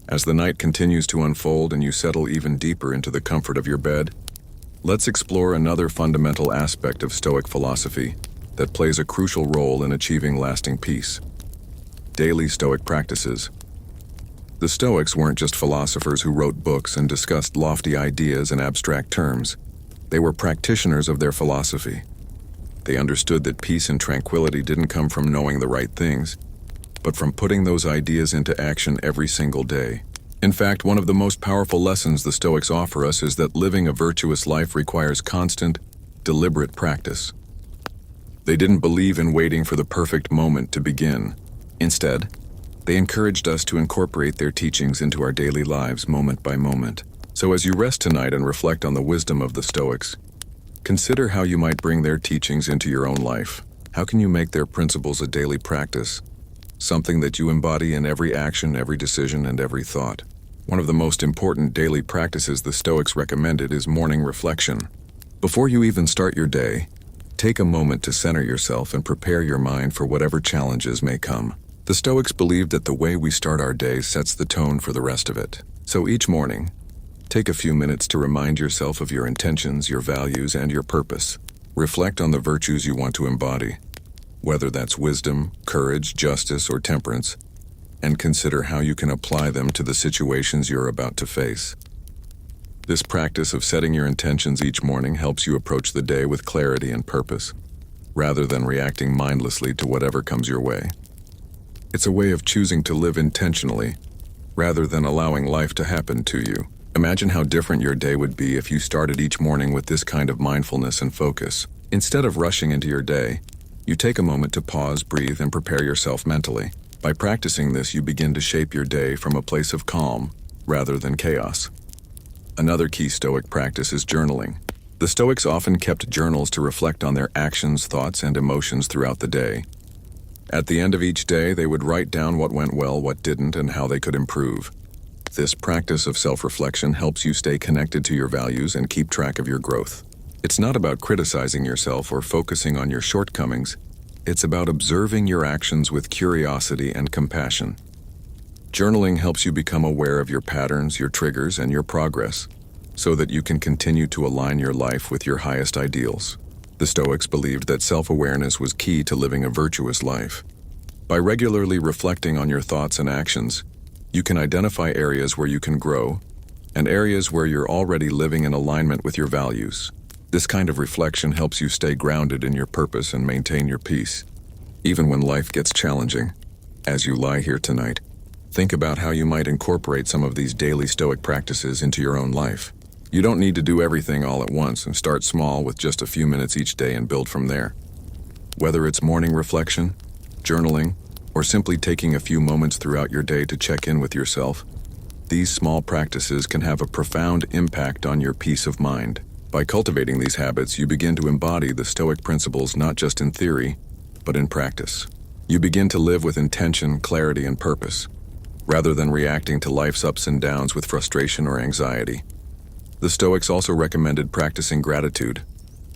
As the night continues to unfold and you settle even deeper into the comfort of your bed, let's explore another fundamental aspect of Stoic philosophy that plays a crucial role in achieving lasting peace: daily Stoic practices. The Stoics weren't just philosophers who wrote books and discussed lofty ideas in abstract terms. They were practitioners of their philosophy. They understood that peace and tranquility didn't come from knowing the right things, but from putting those ideas into action every single day. In fact, one of the most powerful lessons the Stoics offer us is that living a virtuous life requires constant, deliberate practice. They didn't believe in waiting for the perfect moment to begin. Instead, they encouraged us to incorporate their teachings into our daily lives moment by moment. So as you rest tonight and reflect on the wisdom of the Stoics, consider how you might bring their teachings into your own life. How can you make their principles a daily practice, something that you embody in every action, every decision, and every thought? One of the most important daily practices the Stoics recommended is morning reflection. Before you even start your day, take a moment to center yourself and prepare your mind for whatever challenges may come. The Stoics believed that the way we start our day sets the tone for the rest of it. So each morning, take a few minutes to remind yourself of your intentions, your values, and your purpose. Reflect on the virtues you want to embody, whether that's wisdom, courage, justice, or temperance, and consider how you can apply them to the situations you're about to face. This practice of setting your intentions each morning helps you approach the day with clarity and purpose, rather than reacting mindlessly to whatever comes your way. It's a way of choosing to live intentionally, rather than allowing life to happen to you. Imagine how different your day would be if you started each morning with this kind of mindfulness and focus. Instead of rushing into your day, you take a moment to pause, breathe, and prepare yourself mentally. By practicing this, you begin to shape your day from a place of calm, rather than chaos. Another key Stoic practice is journaling. The Stoics often kept journals to reflect on their actions, thoughts, and emotions throughout the day. At the end of each day, they would write down what went well, what didn't, and how they could improve. This practice of self-reflection helps you stay connected to your values and keep track of your growth. It's not about criticizing yourself or focusing on your shortcomings. It's about observing your actions with curiosity and compassion. Journaling helps you become aware of your patterns, your triggers, and your progress, so that you can continue to align your life with your highest ideals. The Stoics believed that self-awareness was key to living a virtuous life. By regularly reflecting on your thoughts and actions, you can identify areas where you can grow and areas where you're already living in alignment with your values. This kind of reflection helps you stay grounded in your purpose and maintain your peace, even when life gets challenging. As you lie here tonight, think about how you might incorporate some of these daily Stoic practices into your own life. You don't need to do everything all at once, and start small with just a few minutes each day and build from there. Whether it's morning reflection, journaling, or simply taking a few moments throughout your day to check in with yourself, these small practices can have a profound impact on your peace of mind. By cultivating these habits, you begin to embody the Stoic principles not just in theory, but in practice. You begin to live with intention, clarity, and purpose, rather than reacting to life's ups and downs with frustration or anxiety. The Stoics also recommended practicing gratitude,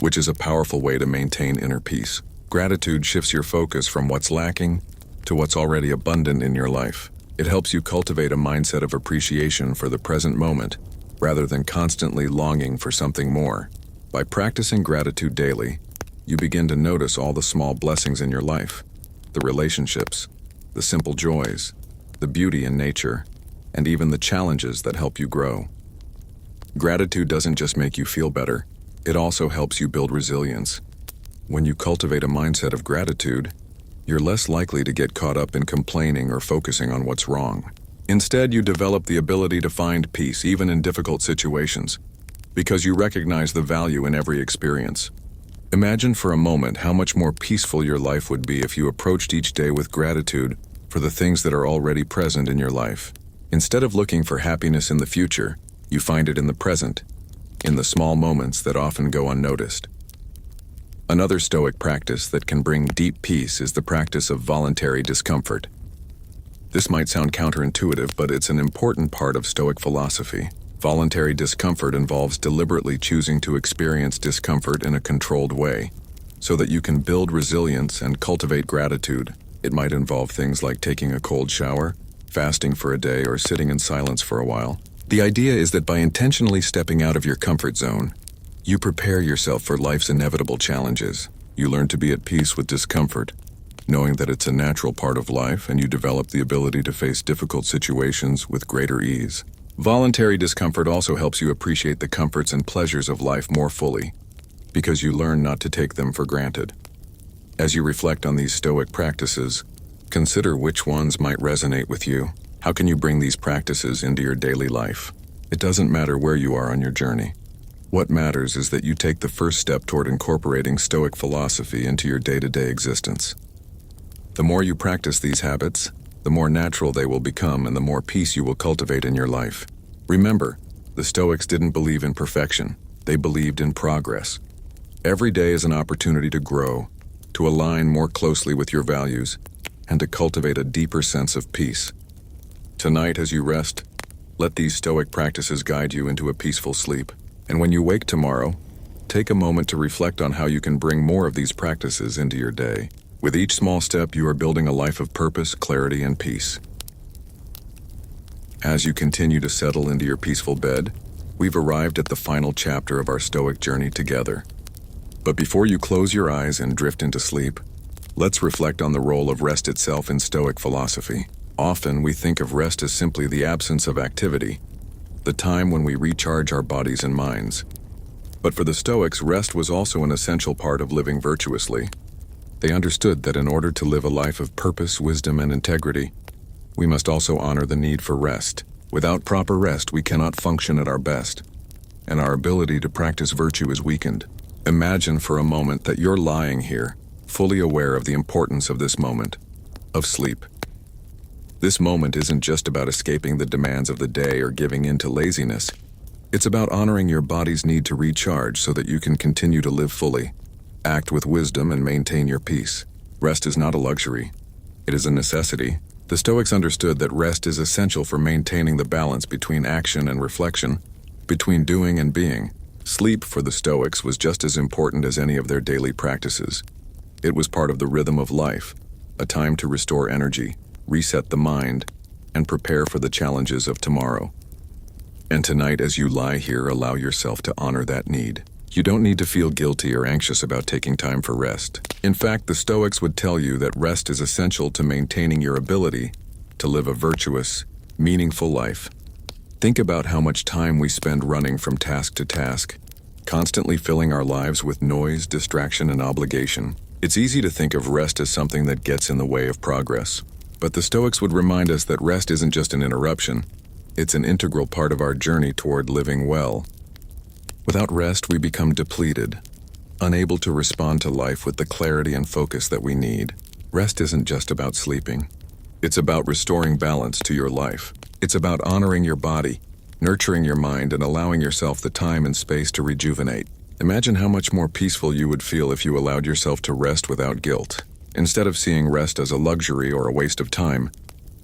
which is a powerful way to maintain inner peace. Gratitude shifts your focus from what's lacking to what's already abundant in your life. It helps you cultivate a mindset of appreciation for the present moment, rather than constantly longing for something more. By practicing gratitude daily, you begin to notice all the small blessings in your life, the relationships, the simple joys, the beauty in nature, and even the challenges that help you grow. Gratitude doesn't just make you feel better, it also helps you build resilience. When you cultivate a mindset of gratitude, you're less likely to get caught up in complaining or focusing on what's wrong. Instead, you develop the ability to find peace even in difficult situations, because you recognize the value in every experience. Imagine for a moment how much more peaceful your life would be if you approached each day with gratitude for the things that are already present in your life. Instead of looking for happiness in the future, you find it in the present, in the small moments that often go unnoticed. Another Stoic practice that can bring deep peace is the practice of voluntary discomfort. This might sound counterintuitive, but it's an important part of Stoic philosophy. Voluntary discomfort involves deliberately choosing to experience discomfort in a controlled way, so that you can build resilience and cultivate gratitude. It might involve things like taking a cold shower, fasting for a day, or sitting in silence for a while. The idea is that by intentionally stepping out of your comfort zone, you prepare yourself for life's inevitable challenges. You learn to be at peace with discomfort, knowing that it's a natural part of life, and you develop the ability to face difficult situations with greater ease. Voluntary discomfort also helps you appreciate the comforts and pleasures of life more fully, because you learn not to take them for granted. As you reflect on these Stoic practices, consider which ones might resonate with you. How can you bring these practices into your daily life? It doesn't matter where you are on your journey. What matters is that you take the first step toward incorporating Stoic philosophy into your day-to-day existence. The more you practice these habits, the more natural they will become and the more peace you will cultivate in your life. Remember, the Stoics didn't believe in perfection. They believed in progress. Every day is an opportunity to grow, to align more closely with your values, and to cultivate a deeper sense of peace. Tonight, as you rest, let these Stoic practices guide you into a peaceful sleep. And when you wake tomorrow, take a moment to reflect on how you can bring more of these practices into your day. With each small step, you are building a life of purpose, clarity, and peace. As you continue to settle into your peaceful bed, we've arrived at the final chapter of our Stoic journey together. But before you close your eyes and drift into sleep, let's reflect on the role of rest itself in Stoic philosophy. Often we think of rest as simply the absence of activity, the time when we recharge our bodies and minds. But for the Stoics, rest was also an essential part of living virtuously. They understood that in order to live a life of purpose, wisdom, and integrity, we must also honor the need for rest. Without proper rest, we cannot function at our best, and our ability to practice virtue is weakened. Imagine for a moment that you're lying here, fully aware of the importance of this moment, of sleep. This moment isn't just about escaping the demands of the day or giving in to laziness. It's about honoring your body's need to recharge so that you can continue to live fully, act with wisdom, and maintain your peace. Rest is not a luxury. It is a necessity, The Stoics understood that rest is essential for maintaining the balance between action and reflection, between doing and being. Sleep, for the Stoics, was just as important as any of their daily practices. It was part of the rhythm of life, a time to restore energy, reset the mind, and prepare for the challenges of tomorrow. And tonight, as you lie here, allow yourself to honor that need. You don't need to feel guilty or anxious about taking time for rest. In fact, the Stoics would tell you that rest is essential to maintaining your ability to live a virtuous, meaningful life. Think about how much time we spend running from task to task, constantly filling our lives with noise, distraction, and obligation. It's easy to think of rest as something that gets in the way of progress. But the Stoics would remind us that rest isn't just an interruption. It's an integral part of our journey toward living well. Without rest, we become depleted, unable to respond to life with the clarity and focus that we need. Rest isn't just about sleeping. It's about restoring balance to your life. It's about honoring your body, nurturing your mind, and allowing yourself the time and space to rejuvenate. Imagine how much more peaceful you would feel if you allowed yourself to rest without guilt. Instead of seeing rest as a luxury or a waste of time,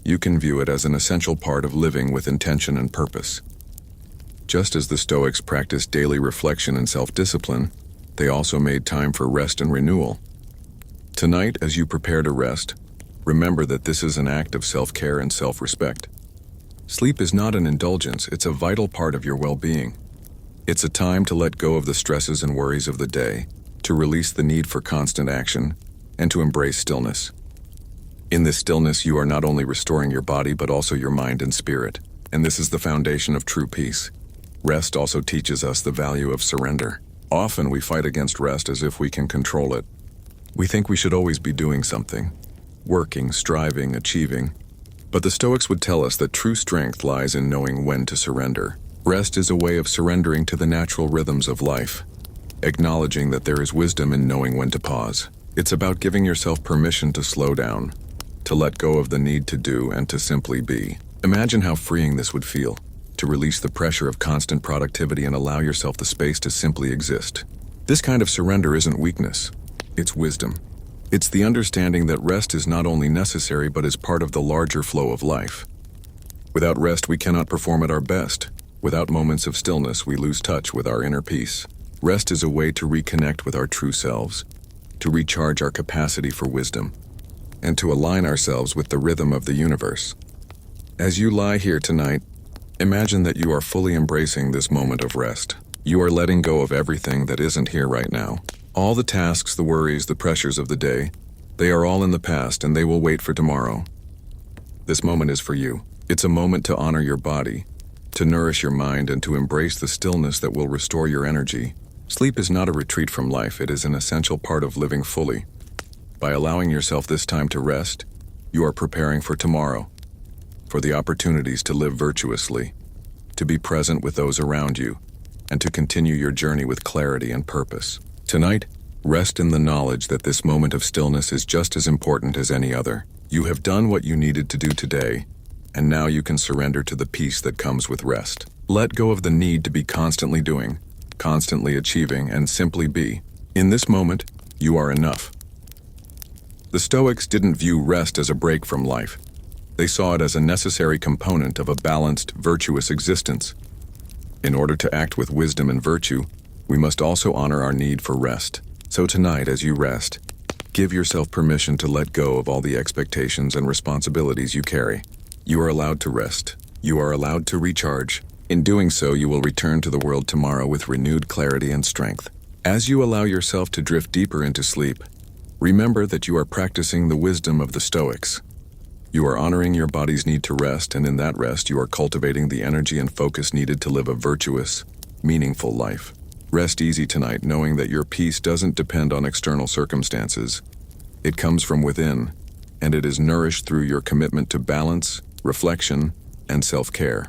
you can view it as an essential part of living with intention and purpose. Just as the Stoics practiced daily reflection and self-discipline, they also made time for rest and renewal. Tonight, as you prepare to rest, remember that this is an act of self-care and self-respect. Sleep is not an indulgence, it's a vital part of your well-being. It's a time to let go of the stresses and worries of the day, to release the need for constant action, and to embrace stillness. In this stillness, you are not only restoring your body, but also your mind and spirit. And this is the foundation of true peace. Rest also teaches us the value of surrender. Often we fight against rest as if we can control it. We think we should always be doing something, working, striving, achieving. But the Stoics would tell us that true strength lies in knowing when to surrender. Rest is a way of surrendering to the natural rhythms of life, acknowledging that there is wisdom in knowing when to pause. It's about giving yourself permission to slow down, to let go of the need to do, and to simply be. Imagine how freeing this would feel, to release the pressure of constant productivity and allow yourself the space to simply exist. This kind of surrender isn't weakness, it's wisdom. It's the understanding that rest is not only necessary but is part of the larger flow of life. Without rest, we cannot perform at our best. Without moments of stillness, we lose touch with our inner peace. Rest is a way to reconnect with our true selves, to recharge our capacity for wisdom, and to align ourselves with the rhythm of the universe. As you lie here tonight, imagine that you are fully embracing this moment of rest. You are letting go of everything that isn't here right now. All the tasks, the worries, the pressures of the day, they are all in the past and they will wait for tomorrow. This moment is for you. It's a moment to honor your body, to nourish your mind, and to embrace the stillness that will restore your energy. Sleep is not a retreat from life, it is an essential part of living fully. By allowing yourself this time to rest, you are preparing for tomorrow, for the opportunities to live virtuously, to be present with those around you, and to continue your journey with clarity and purpose. Tonight, rest in the knowledge that this moment of stillness is just as important as any other. You have done what you needed to do today, and now you can surrender to the peace that comes with rest. Let go of the need to be constantly doing, constantly achieving, and simply be. In this moment, you are enough. The Stoics didn't view rest as a break from life. They saw it as a necessary component of a balanced, virtuous existence. In order to act with wisdom and virtue, we must also honor our need for rest. So tonight, as you rest, give yourself permission to let go of all the expectations and responsibilities you carry. You are allowed to rest. You are allowed to recharge. In doing so, you will return to the world tomorrow with renewed clarity and strength. As you allow yourself to drift deeper into sleep, remember that you are practicing the wisdom of the Stoics. You are honoring your body's need to rest, and in that rest, you are cultivating the energy and focus needed to live a virtuous, meaningful life. Rest easy tonight, knowing that your peace doesn't depend on external circumstances. It comes from within, and it is nourished through your commitment to balance, reflection, and self-care.